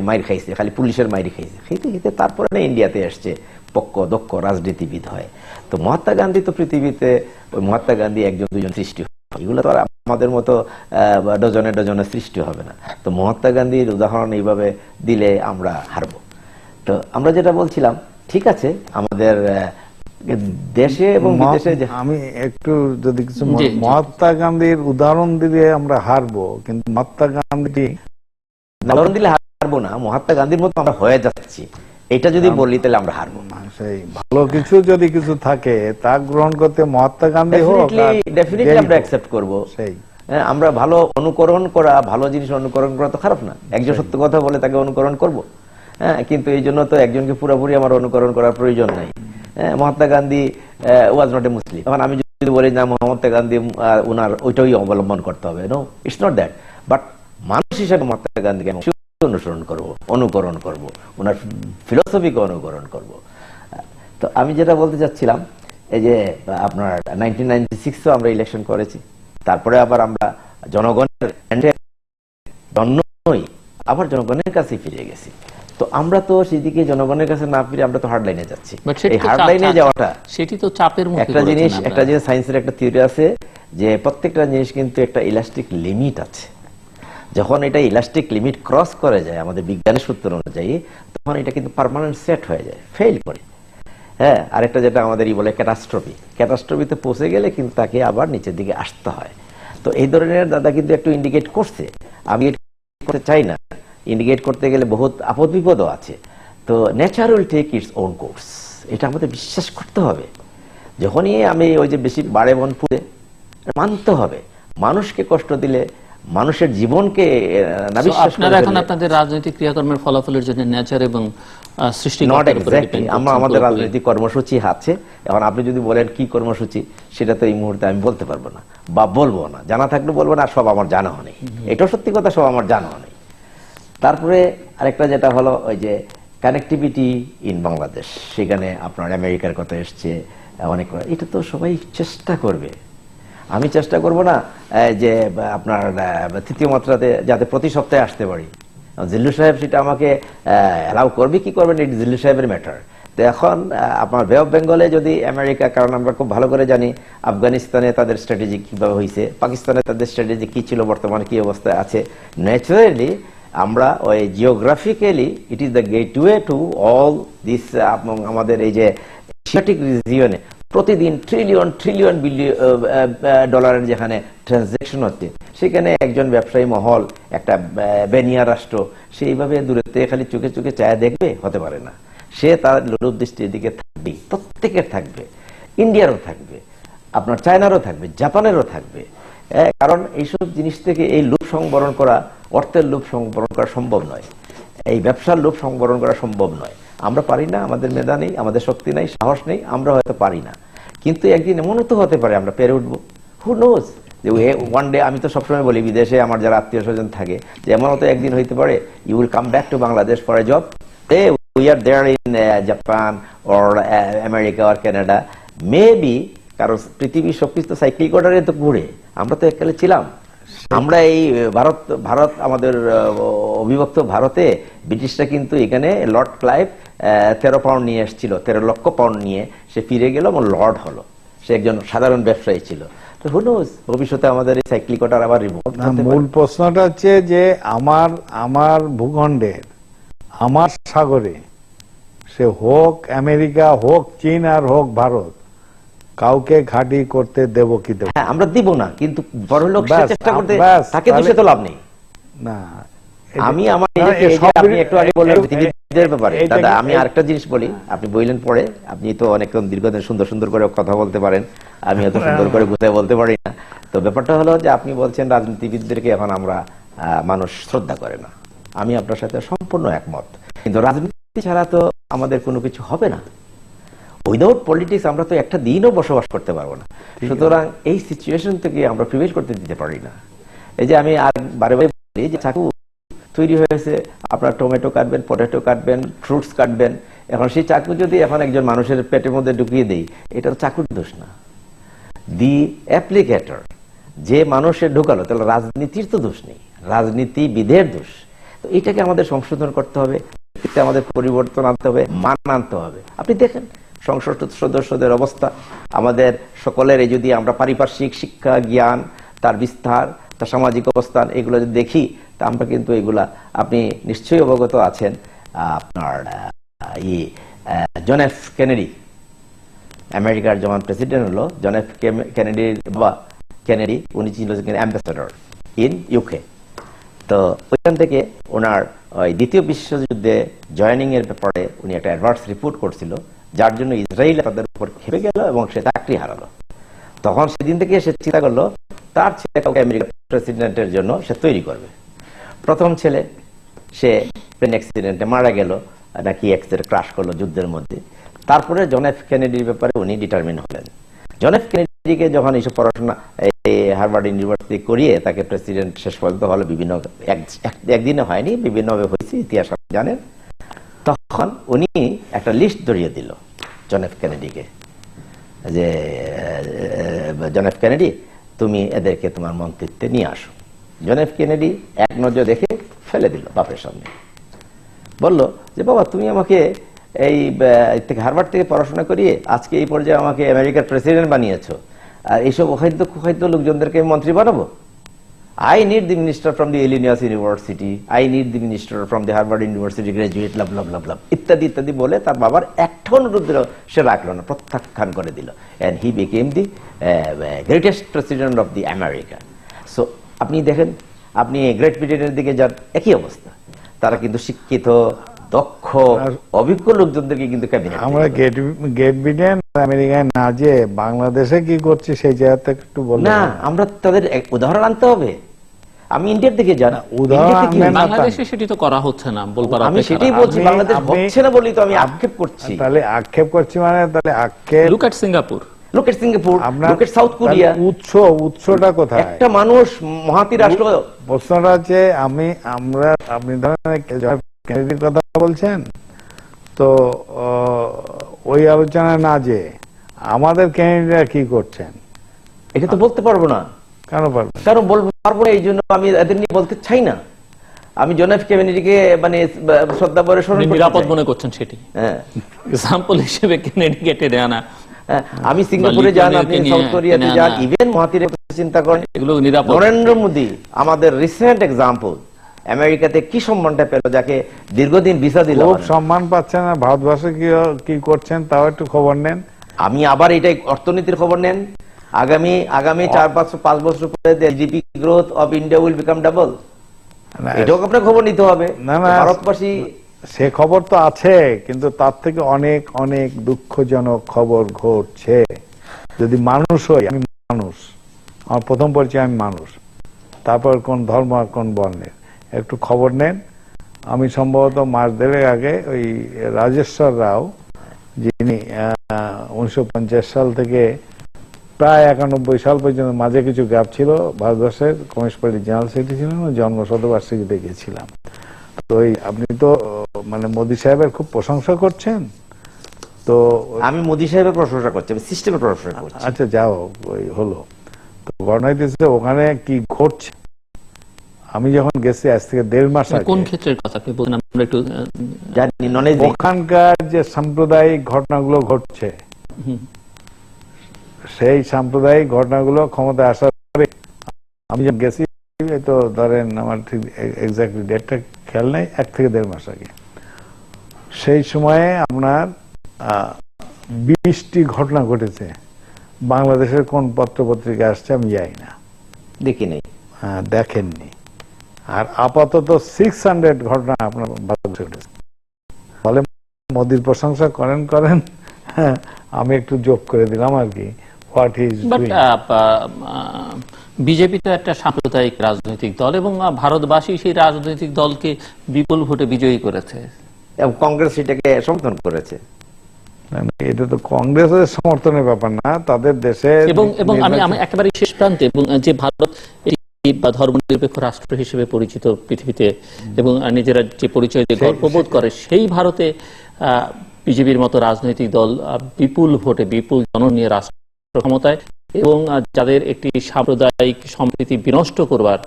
মাইর খাইছে, খালি পুলিশের মাইর খাইছে, খেতে খেতে তারপরে না ইন্ডিয়াতে আসছে, দক্ষ রাজনীতিবিদ হয়। তো মহাত্মা গান্ধী তো পৃথিবীতে, ওই মহাত্মা গান্ধী একজন দুজন সৃষ্টি, এগুলো তো আর আমাদের মতো ডজনে ডজনে সৃষ্টি হবে না। তো মহাত্মা গান্ধীর উদাহরণ এইভাবে দিলে আমরা হারবো। তো আমরা যেটা বলছিলাম, ঠিক আছে, আমাদের দেশে এবং বিদেশে, আমি একটু যদি কিছু, মহাত্মা গান্ধীর উদাহরণ দিলে আমরা হারবো, কিন্তু মহাত্মা গান্ধী উদাহরণ দিলে হারবো না, মহাত্মা গান্ধীর মতো আমরা হয়ে যাচ্ছি। এটা যদি বলি তাহলে আমরা হারবো। সেই ভালো কিছু যদি কিছু থাকে তা গ্রহণ করতে মহাত্মা গান্ধী হোক ডেফিনেটলি আমরা অ্যাকসেপ্ট করব। সেই আমরা ভালো অনুকরণ করা, ভালো জিনিস অনুকরণ করা তো খারাপ না। একজন সত্য কথা বলে তাকে অনুকরণ করব, হ্যাঁ, কিন্তু এই জন্য তো একজনকে পুরোপুরি আমার অনুকরণ করার প্রয়োজন নাই। Mahatma Gandhi was not a Muslim, এখন আমি যদি বলি না মহাত্মা গান্ধী ওনার ওইটাই অবলম্বন করতে হবে, no, it's not that. But মানুষ হিসেবে মহাত্মা গান্ধীকে অনুসরণ করব, অনুকরণ করব, ওনার ফিলোসফিকে অনুকরণ করব। তো আমি যেটা বলতে চাচ্ছিলাম, এই যে আপনার 1996 আমরা ইলেকশন করেছি, তারপরে আবার আমরা জনগণের জন্যই আবার জনগণের কাছে ফিরে গেছি। তো আমরা তো সেদিকে জনগণের কাছে না ফিরে আমরা তো হার্ড লাইনে যাচ্ছি। এই হার্ড লাইনে যাওয়াটা সেটি তো চাপের মুখে একটা জিনিস সায়েন্সের একটা থিওরি আছে যে প্রত্যেকটা জিনিস কিন্তু একটা ইলাস্টিক লিমিট আছে। যখন এটা ইলাস্টিক লিমিট ক্রস করে যায় আমাদের বিজ্ঞানের সূত্র অনুযায়ী, তখন এটা কিন্তু পার্মানেন্ট সেট হয়ে যায়, ফেল করে। হ্যাঁ, আরেকটা যেটা আমাদের বলে ক্যাটাস্ট্রফিতে পৌঁছে গেলে কিন্তু তাকে আবার নিচের দিকে আসতে হয়। তো এই ধরনের দাদা কিন্তু একটু ইন্ডিকেট করছে, আমি করতে চাই না, ইন্ডিকেট করতে গেলে বহুত আপদ বিপদও আছে। তো nature will take its own course, এটা আমাদের বিশ্বাস করতে হবে। যখনই আমি ওই যে বেশি বাড়ে বন পুড়ে মানতে হবে, মানুষকে কষ্ট দিলে মানুষের জীবনকে আপনারা এখন আপনাদের রাজনৈতিক ক্রিয়াকর্মের ফলাফলের জন্য নেচার এবং সৃষ্টি আমাদের রাজনৈতিক কর্মসূচি আছে। এখন আপনি যদি বলেন কি কর্মসূচি, সেটা তো এই মুহূর্তে আমি বলতে পারবো না বা বলবো না, জানা থাকলে বলবো না, সব আমার জানা নেই, এটাও সত্যি কথা, সব আমার জানা নেই। তারপরে আরেকটা যেটা হলো ওই যে কানেক্টিভিটি ইন বাংলাদেশ, সেখানে আপনার আমেরিকার কথা এসছে অনেক, এটা তো সবাই চেষ্টা করবে। আমি চেষ্টা করব না যে আপনার তৃতীয় মাত্রাতে যাতে প্রতি সপ্তাহে আসতে পারি। জিল্লু সাহেব সেটা আমাকে অ্যালাউ করবে কি করবেন, এটা জিল্লু সাহেবের ম্যাটার। তো এখন আপনার বে অফ বেঙ্গলে যদি আমেরিকা, কারণ আমরা খুব ভালো করে জানি আফগানিস্তানে তাদের স্ট্র্যাটেজি কিভাবে হয়েছে, পাকিস্তানে তাদের স্ট্র্যাটেজি কি ছিল, বর্তমানে কি অবস্থায় আছে। ন্যাচারালি আমরা ওই geographically it is the gateway to all this. আমাদের এই যে এশিয়াটিক রিজিয়নে প্রতিদিন ট্রিলিয়ন ট্রিলিয়ন ডলারের যেখানে ট্রানজ্যাকশন হচ্ছে, সেখানে একজন ব্যবসায়ী মহল, একটা বেনিয়া রাষ্ট্র সেইভাবে দূরে খালি চোখে চোখে চায়া দেখবে, হতে পারে না। সে তার লোলুপ দৃষ্টির দিকে থাকবে, প্রত্যেকের থাকবে, ইন্ডিয়ারও থাকবে, আপনার চায়নারও থাকবে, জাপানেরও থাকবে। কারণ এইসব জিনিস থেকে এই লোভ সংবরণ করা, অর্থের লোভ সংবরণ করা সম্ভব নয়, এই ব্যবসার লোভ সংবরণ করা সম্ভব নয়। আমরা পারি না, আমাদের মেধা নেই, আমাদের শক্তি নেই, সাহস নেই, আমরা হয়তো পারি না। কিন্তু একদিন এমনও তো হতে পারে আমরা পেরে উঠবো, হু নোজ। যে ওয়ান ডে, আমি তো সবসময় বলি বিদেশে আমার যারা আত্মীয় স্বজন থাকে, যে এমনও তো একদিন হইতে পারে you will come back to Bangladesh for a job, we are there in Japan or America or Canada maybe. কারণ পৃথিবীর সবকিছু তো সাইক্লিক অর্ডারে তো ঘুরে, আমরা তো এককালে ছিলাম। আমরা এই ভারত আমাদের অবিভক্ত ভারতে ব্রিটিশরা কিন্তু এখানে লর্ড ক্লাইভ 13 পাউন্ড নিয়ে এসেছিল, 13 লক্ষ পাউন্ড নিয়ে সে ফিরে গেল এবং লর্ড হলো, সে একজন সাধারণ ব্যবসায়ী ছিল। তো হু নোজ, ভবিষ্যতে আমাদের এই সাইক্লিক অর্ডার আবার রিভোল্ট হতে পারে। মূল প্রশ্নটা হচ্ছে যে আমার ভূখণ্ডের, আমার সাগরে, সে হোক আমেরিকা, হোক চীন, আর হোক ভারত, কাউকে ঘাঁটি করতে দেব কি দেব? হ্যাঁ, আমরা দিব না, কিন্তু বড় লোক চেষ্টা করতে তাকে তো সে তো লাভ নেই না। আমি আমার আপনি একটু আগে বললেন পৃথিবীর ব্যাপারে, দাদা আমি আরেকটা জিনিস বলি, আপনি বললেন পরে, আপনি তো অনেকক্ষণ দীর্ঘদিন সুন্দর সুন্দর করে কথা বলতে পারেন, আমি এত সুন্দর করে গুছিয়ে বলতে পারি না। তো ব্যাপারটা হলো যে আপনি বলছেন রাজনীতিবিদদেরকে এখন আমরা মানুষ শ্রদ্ধা করে না, আমি আপনার সাথে সম্পূর্ণ একমত। কিন্তু রাজনীতি ছাড়া তো আমাদের কোনো কিছু হবে না। উইদাউট পলিটিক্স আমরা তো একটা দিনও বসবাস করতে পারবো না। সুতরাং এই সিচুয়েশন থেকে আমরা প্রিভেল করতে দিতে পারি না। এই যে আমি আর বারে বারে বলি যে চাকু তৈরি হয়েছে, আপনার টমেটো কাটবেন, পটেটো কাটবেন, ফ্রুটস কাটবেন, এখন সেই চাকু যদি এখন একজন মানুষের পেটের মধ্যে ঢুকিয়ে দেই, এটা তো চাকুর দোষ না, দি অ্যাপ্লিকেটর যে মানুষের ঢুকালো, তাহলে রাজনীতির তো দোষ নেই, রাজনীতিবিদের দোষ। তো এটাকে আমাদের সংশোধন করতে হবে, আমাদের পরিবর্তন আনতে হবে, মান আনতে হবে। আপনি দেখেন সংসদ সদস্যদের অবস্থা, আমাদের সকলের এই যদি আমরা পারিপার্শ্বিক শিক্ষা, জ্ঞান, তার বিস্তার, তার সামাজিক অবস্থান, এগুলো যদি দেখি, তা আমরা কিন্তু এগুলা, আপনি নিশ্চয়ই অবগত আছেন, আপনার জন এফ কেনেডি, আমেরিকার যখন প্রেসিডেন্ট হলো, জন এফ কেনেডির বাবা কেনেডি, উনি ছিল অ্যাম্বাসেডর ইন ইউকে। তো ওইখান থেকে ওনার ওই দ্বিতীয় বিশ্বযুদ্ধে জয়েনিং এর ব্যাপারে উনি একটা অ্যাডভার্স রিপোর্ট করছিল, যার জন্য ইসরায়েল তাদের উপর খেপে গেল এবং সে চাকরি হারালো। তখন সেদিন থেকে সে চিন্তা করলো তার ছেলে কাউকে আমেরিকার প্রেসিডেন্টের জন্য সে তৈরি করবে। প্রথম ছেলে সে প্লেন অ্যাক্সিডেন্টে মারা গেল, নাকি অ্যাক্সিডেন্ট ক্রাশ করলো যুদ্ধের মধ্যে। তারপরে জন এফ কেনেডির ব্যাপারে উনি ডিটারমিন হলেন। জন এফ কেনেডিকে যখন এইসব পড়াশোনা হার্ভার্ড ইউনিভার্সিটি করিয়ে তাকে প্রেসিডেন্ট শেষ পর্যন্ত হলো, বিভিন্ন একদিনে হয়নি, বিভিন্নভাবে হয়েছে, ইতিহাস আপনি জানেন। তখন উনি একটা লিস্ট ধরিয়ে দিল জন এফ কেনেডিকে যে জন এফ কেনেডি তুমি এদেরকে তোমার মন্ত্রিত্বে নিয়ে আসো। জন এফ কেনেডি এক নজর দেখে ফেলে দিল বাপের সামনে, বলল যে বাবা তুমি আমাকে এই হার্ভার্ড থেকে পড়াশোনা করিয়ে আজকে এই পর্যায়ে আমাকে আমেরিকার প্রেসিডেন্ট বানিয়েছো, আর এইসব অখাদ্য কুখাদ্য লোকজনদেরকে মন্ত্রী বানাবো? I need the minister from the Illinois University, I need the minister from the Harvard University graduate, blah blah blah blah ইত্যাদি ইত্যাদি বলে তার বাবার একটা অনুরোধ দিল, সে রাখলো না, প্রত্যাখ্যান করে দিল, and he became the greatest president of the America. So আপনি দেখেন, আপনি গ্রেট ব্রিটেনের দিকে যান, একই অবস্থা। তারা কিন্তু শিক্ষিত, দক্ষ, অভিজ্ঞ লোকজনদেরকে কিন্তু ক্যাবিনেট। আমরা গ্রেট ব্রিটেন আমেরিকায় না যে বাংলাদেশে কি করছে সেই জায়গা থেকে একটু বলুন না, আমরা তাদের উদাহরণ আনতে হবে। আমি ইন্ডিয়ার দিকে যান, বাংলাদেশে সেটি তো করা হচ্ছে না বলবার, আমি সেটাই বলছি, বাংলাদেশ হচ্ছে না বলেই তো আমি আক্ষেপ করছি। তাহলে আক্ষেপ করছি মানে তাহলে আক্ষেপ, look at Singapore, look at Singapore, look at South Korea. উৎসটা কোথায়? একটা মানুষ মহাতি রাষ্ট্র। প্রশ্নটা হচ্ছে আপনি ধরেন কেনেডির কথা বলছেন তো ওই আলোচনা না যে আমাদের কেনেডিরা কি করছেন এটা তো বলতে পারবো না। কেন পারবো? কারণ বলতে পারবো না, এই জন্য আমি এদের নিয়ে বলতে চাই না। আমি জন এফ কেনেডিকে মানে শ্রদ্ধা ভরে স্মরণ করতে চাই। নিরাপদ মনে করছেন সেটি, হ্যাঁ, এক্সাম্পল হিসেবে কেনেডিকে টেনে আনা। আমি সিঙ্গাপুরে যান, আপনি সাউথ কোরিয়াতে যান, ইভেন মহাতির চিন্তা করেন, এগুলো নিরাপদ। নরেন্দ্র মোদী আমাদের রিসেন্ট এক্সাম্পল, আমেরিকাতে কি সম্মানটা পেল, যাকে দীর্ঘদিন ভিসা দিল। খুব সম্মান পাচ্ছেন, আর ভারতবর্ষে কি করছেন তাও একটু খবর নেন। আমি আবার এটাই অর্থনীতির খবর নেন। আগামী 4-5 বছর পরে GDP growth of India will become double. এটাও আপনার খবর নিতে হবে। না, ভারতবাসী সে খবর তো আছে, কিন্তু তার থেকে অনেক অনেক দুঃখজনক খবর ঘটছে। যদি মানুষ হই, আমি মানুষ, আমার প্রথম পরিচয় আমি মানুষ, তারপর কোন ধর্ম আর কোন বর্ণের, একটু খবর নেন। আমি সম্ভবত মাস দেড়েক আগে ওই রাজেশ্বর রাও, যিনি 1950 সাল থেকে প্রায় 91 সাল পর্যন্ত, মাঝে কিছু গ্যাপ ছিল, ভারতবর্ষের কমিউনিস্ট পার্টির জেনারেল সেক্রেটারি ছিলেন, জন্ম শতবার্ষিকীতে গেছিলাম। তো আপনি তো মানে মোদী সাহেবের খুব প্রশংসা করছেন, তো আমি মোদী সাহেবের প্রশংসা করছি, আমি সিস্টেমের প্রশংসা করছি। আচ্ছা যাও, ওই হলো তো ঘটনা হইতেছে ওখানে কি ঘটছে। আমি যখন গেছি আজ থেকে 1.5 মাস আগে, কোন ক্ষেত্রের কথা আপনি বলছেন আমরা একটু জানি, নলেজ। ওখানকার যে সাম্প্রদায়িক ঘটনাগুলো ঘটছে, সেই সাম্প্রদায়িক ঘটনাগুলো ক্ষমতায় আসার পরে আমি যখন গেছি, তো ধরেন আমার ঠিক এক্স্যাক্টলি ডেটটা খেয়াল নেই, 1 থেকে 1.5 মাস আগে, সেই সময়ে আপনার 20টি ঘটনা ঘটেছে। বাংলাদেশের কোন পত্রপত্রিকা আসছে আমি যাই না, দেখি নেই, দেখেননি। আর আপাতত 600 ঘটনা আপনার বাংলাদেশে ঘটেছে। ফলে মোদির প্রশংসা করেন, আমি একটু যোগ করে দিলাম আর কি, হোয়াট ইজ ডুইং। বিজেপি তো একটা সাম্প্রদায়িক রাজনৈতিক দল, এবং ভারতবাসী সেই রাজনৈতিক দলকে বিপুল ভোটে বিজয়ী করেছে, এবং কংগ্রেস সেটাকে সমর্থন করেছে। এটা তো কংগ্রেসের সমর্থনের ব্যাপার না, তাদের দেশে। এবং আমি একেবারে শেষ প্রান্তে, এবং যে ভারত ধর্মনিরপেক্ষ রাষ্ট্র হিসেবে পরিচিত পৃথিবীতে, এবং নিজেরা যে পরিচয় দিয়ে গর্ববোধ করে, সেই ভারতে বিজেপির মতো রাজনৈতিক দল বিপুল ভোটে, বিপুল জন নিয়ে রাষ্ট্র ক্ষমতায়, এবং যাদের একটি সাম্প্রদায়িক সম্প্রীতি বিনষ্ট করবার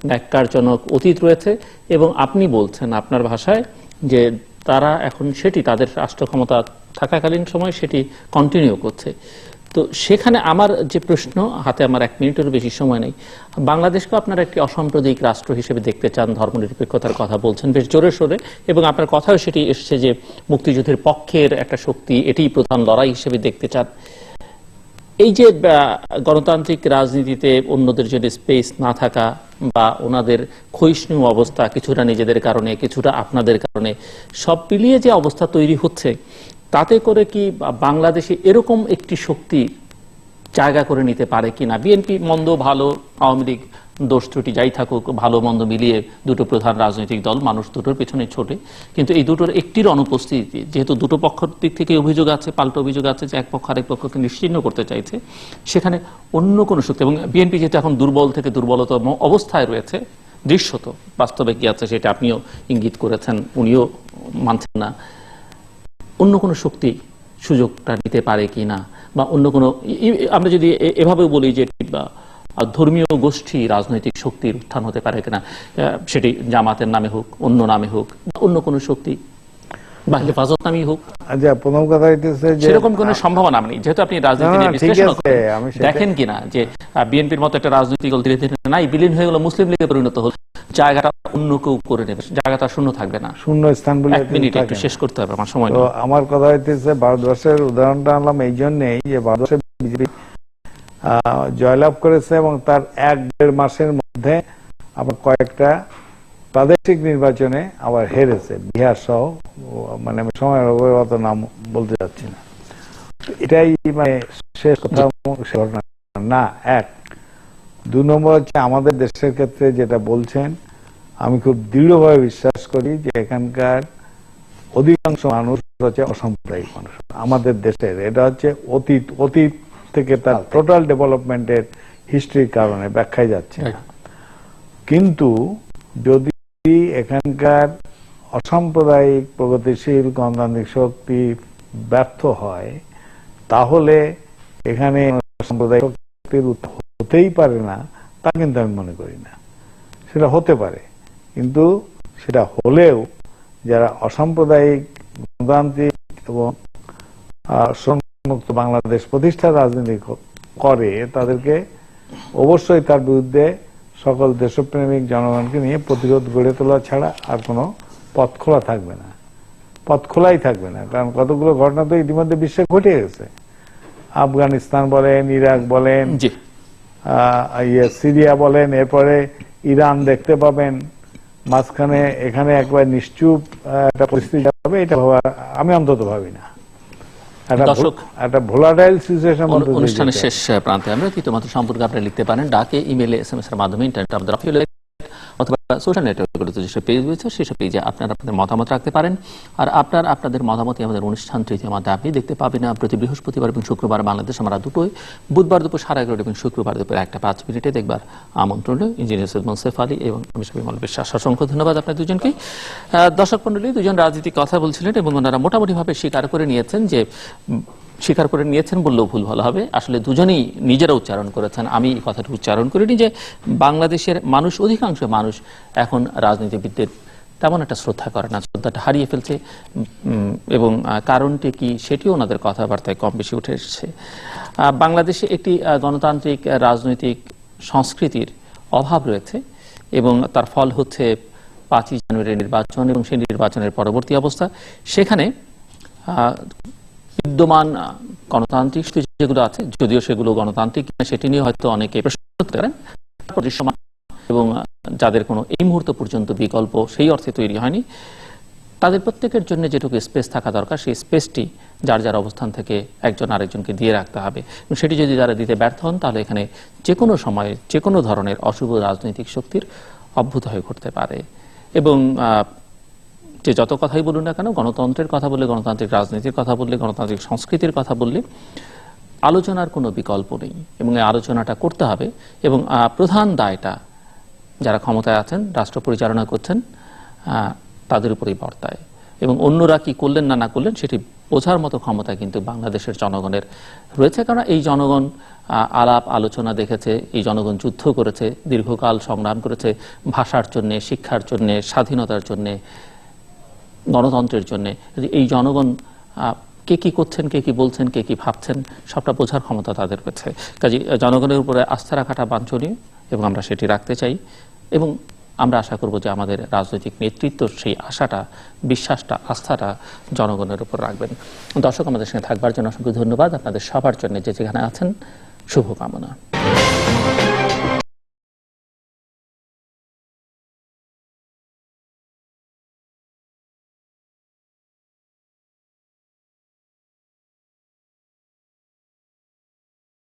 ন্যাক্কারজনক অতীত রয়েছে। এবং আপনি বলছেন আপনার ভাষায় যে তারা এখন সেটি তাদের রাষ্ট্র ক্ষমতা থাকাকালীন সময় সেটি কন্টিনিউ করছে। তো সেখানে আমার যে প্রশ্ন, হাতে আমার 1 মিনিটেরও বেশি সময় নেই, বাংলাদেশকে আপনারা একটি অসাম্প্রদায়িক রাষ্ট্র হিসেবে দেখতে চান, ধর্মনিরপেক্ষতার কথা বলছেন বেশ জোরে সোরে, এবং আপনার কথাও সেটি এসছে যে মুক্তিযুদ্ধের পক্ষের একটা শক্তি, এটি প্রধান লড়াই হিসেবে দেখতে চান। এই যে গণতান্ত্রিক রাজনীতিতে অন্যদের যদি স্পেস না থাকা, বা ওনাদের ক্ষয়িষ্ণু অবস্থা, কিছুটা নিজেদের কারণে, কিছুটা আপনাদের কারণে, সব মিলিয়ে যে অবস্থা তৈরি হচ্ছে, তাতে করে কি বাংলাদেশে এরকম একটি শক্তি জায়গা করে নিতে পারে কিনা? বিএনপি মন্দ ভালো, আওয়ামী লীগ দোষ ত্রুটি যাই থাকুক, ভালো মন্দ মিলিয়ে দুটো প্রধান রাজনৈতিক দল, মানুষ দুটোর পেছনে ছোটে, কিন্তু এই দুটোর একটির অনুপস্থিতি, যেহেতু দুটো পক্ষের দিক থেকে অভিযোগ আছে, পাল্টা অভিযোগ আছে যে এক পক্ষ আরেক পক্ষকে নিশ্চিহ্ন করতে চাইছে, সেখানে অন্য কোনো শক্তি, এবং বিএনপি যেহেতু এখন দুর্বল থেকে দুর্বলতম অবস্থায় রয়েছে, দৃশ্যত বাস্তবে কি আছে সেটা আপনিও ইঙ্গিত করেছেন, উনিও মানছেন না, অন্য কোনো শক্তি সুযোগটা নিতে পারে কি না, বা অন্য কোনো, আমরা যদি এভাবে বলি যে ধর্মীয় গোষ্ঠী রাজনৈতিক শক্তির উত্থান হতে পারে কিনা, সেটি জামাতের নামে হোক, অন্য নামে হোক, অন্য কোনো শক্তি বা হেফাজত নামই হোক, আচ্ছা, প্রথম কথা হইতেছে যে সেরকম কোনো সম্ভাবনা নেই। যেহেতু আপনি রাজনীতি নিয়ে বিশ্লেষণ করেন, দেখেন কিনা যে বিএনপির মতো একটা রাজনৈতিক দল ধীরে ধীরে নাই বিলীন হয়ে গেল, মুসলিম লীগে পরিণত হল, জায়গাটা অন্য কেউ করে নেবে, জায়গাটা শূন্য থাকবে না। শূন্য স্থান বলে এক মিনিট একটু শেষ করতে হবে, আমার সময় তো নেই। আমার কথা হইতেছে, ভারতবর্ষের উদাহরণটা আনলাম এই জন্যই যে ভারতবর্ষে বিজেপি জয়লাভ করেছে এবং তার 1-1.5 মাসের মধ্যে আবার কয়েকটা প্রাদেশিক নির্বাচনে আবার হেরেছে, বিহার সহ, মানে আমি সময়ের অভাবে অত নাম বলতে যাচ্ছি না। এটাই মানে শেষ কথা না। 1, 2 নম্বর হচ্ছে আমাদের দেশের ক্ষেত্রে যেটা বলছেন, আমি খুব দৃঢ়ভাবে বিশ্বাস করি যে এখানকার অধিকাংশ মানুষ হচ্ছে অসাম্প্রদায়িক মানুষ আমাদের দেশের। এটা হচ্ছে অতীত থেকে তার টোটাল ডেভেলপমেন্টের হিস্ট্রির কারণে ব্যাখ্যায় যাচ্ছে না। কিন্তু যদি এখানকার অসাম্প্রদায়িক প্রগতিশীল গণতান্ত্রিক শক্তি ব্যর্থ হয়, তাহলে এখানে সাম্প্রদায়িক শক্তির হতেই পারে না, তা কিন্তু আমি মনে করি না। সেটা হতে পারে, কিন্তু সেটা হলেও যারা অসাম্প্রদায়িক গণতান্ত্রিক এবং মুক্ত বাংলাদেশ প্রতিষ্ঠার রাজনীতি করে, তাদেরকে অবশ্যই তার বিরুদ্ধে সকল দেশপ্রেমিক জনগণকে নিয়ে প্রতিরোধ গড়ে তোলা ছাড়া আর কোনো পথ খোলা থাকবে না। পথ খোলাই থাকবে না, কারণ কতগুলো ঘটনা তো ইতিমধ্যে বিশ্বে ঘটে গেছে। আফগানিস্তান বলেন, ইরাক বলেন, সিরিয়া বলেন, এরপরে ইরান দেখতে পাবেন, মাঝখানে এখানে একবার নিশ্চুপ একটা পরিস্থিতি হবে, এটা আমি অন্তত ভাবি না। একটা ভোলাটাইল সিচুয়েশন। অনুষ্ঠানের শেষ প্রান্তে আমরা তোমাদের সম্পর্কে আপনারা লিখতে পারেন ডাকে, ইমেলে, SMS এর মাধ্যমে, ইন্টারনেট, আমাদের অফিসিয়াল অথবা সোশ্যাল নেটওয়ার্কগুলোতে যেসব পেজ রয়েছে সেসব পেজে আপনারা আপনাদের মতামত রাখতে পারেন। আর আপনাদের মতামতই আমাদের অনুষ্ঠান তৃতীয় মাত্রা আপনি দেখতে পাবেন প্রতি বৃহস্পতিবার এবং শুক্রবার বাংলাদেশ আমরা দুটোই, বুধবার দুপুর 11:30 এবং শুক্রবার দুপুর 1:05 দেখবার আমন্ত্রণ রইল। ইঞ্জিনিয়ার সৈয়দ মোনসেফ আলী এবং আমি বিমল বিশ্বাস, অসংখ্য ধন্যবাদ আপনার দুজনকেই। দর্শক মণ্ডলী, দুজন রাজনীতিক কথা বলছিলেন এবং ওনারা মোটামুটিভাবে স্বীকার করে নিয়েছেন বললেও ভুল ভালো হবে, আসলে দুজনেই নিজেরা উচ্চারণ করেছেন, আমি এই কথাটা উচ্চারণ করিনি, যে বাংলাদেশের মানুষ, অধিকাংশ মানুষ এখন রাজনীতিবিদদের তেমন একটা শ্রদ্ধা করে না, শ্রদ্ধাটা হারিয়ে ফেলছে, এবং কারণটি কি সেটিও ওনাদের কথাবার্তায় কম বেশি উঠে এসেছে। বাংলাদেশে একটি গণতান্ত্রিক রাজনৈতিক সংস্কৃতির অভাব রয়েছে এবং তার ফল হচ্ছে 5ই জানুয়ারির নির্বাচন এবং সেই নির্বাচনের পরবর্তী অবস্থা। সেখানে বিদ্যমান গণতান্ত্রিক যেগুলো আছে, যদিও সেগুলো গণতান্ত্রিক সেটি নিয়ে হয়তো অনেকে প্রশ্ন করতে পারেন, এবং যাদের কোনো এই মুহূর্ত পর্যন্ত বিকল্প সেই অর্থে তৈরি হয়নি, তাদের প্রত্যেকের জন্য যেটুকু স্পেস থাকা দরকার, সেই স্পেসটি যার অবস্থান থেকে একজন আরেকজনকে দিয়ে রাখতে হবে। সেটি যদি যারা দিতে ব্যর্থ হন, তাহলে এখানে যে কোনো সময়ে যে কোনো ধরনের অশুভ রাজনৈতিক শক্তির অভ্যুদয় হয়ে ঘটতে পারে। এবং যে যত কথাই বলুন না কেন, গণতন্ত্রের কথা বললে, গণতান্ত্রিক রাজনীতির কথা বললে, গণতান্ত্রিক সংস্কৃতির কথা বললে আলোচনার কোনো বিকল্প নেই এবং এই আলোচনাটা করতে হবে। এবং প্রধান দায়টা যারা ক্ষমতায় আছেন, রাষ্ট্র পরিচালনা করছেন, তাদের উপরেই বর্তায়, এবং অন্যরা কি করলেন না করলেন সেটি বোঝার মতো ক্ষমতা কিন্তু বাংলাদেশের জনগণের রয়েছে। কারণ এই জনগণ আলাপ আলোচনা দেখেছে, এই জনগণ যুদ্ধ করেছে, দীর্ঘকাল সংগ্রাম করেছে ভাষার জন্যে, শিক্ষার জন্যে, স্বাধীনতার জন্যে, গণতন্ত্রের জন্যে। এই জনগণ কে কি করছেন, কে কি বলছেন, কে কি ভাবছেন, সবটা বোঝার ক্ষমতা তাদের রয়েছে। কাজে জনগণের উপরে আস্থা রাখাটা বাঞ্ছনীয় এবং আমরা সেটি রাখতে চাই, এবং আমরা আশা করব যে আমাদের রাজনৈতিক নেতৃত্ব সেই আশাটা, বিশ্বাসটা, আস্থাটা জনগণের উপর রাখবেন। দর্শক, আমাদের সঙ্গে থাকবার জন্য অসংখ্য ধন্যবাদ। আপনাদের সবার জন্য যে যেখানে আছেন, শুভকামনা।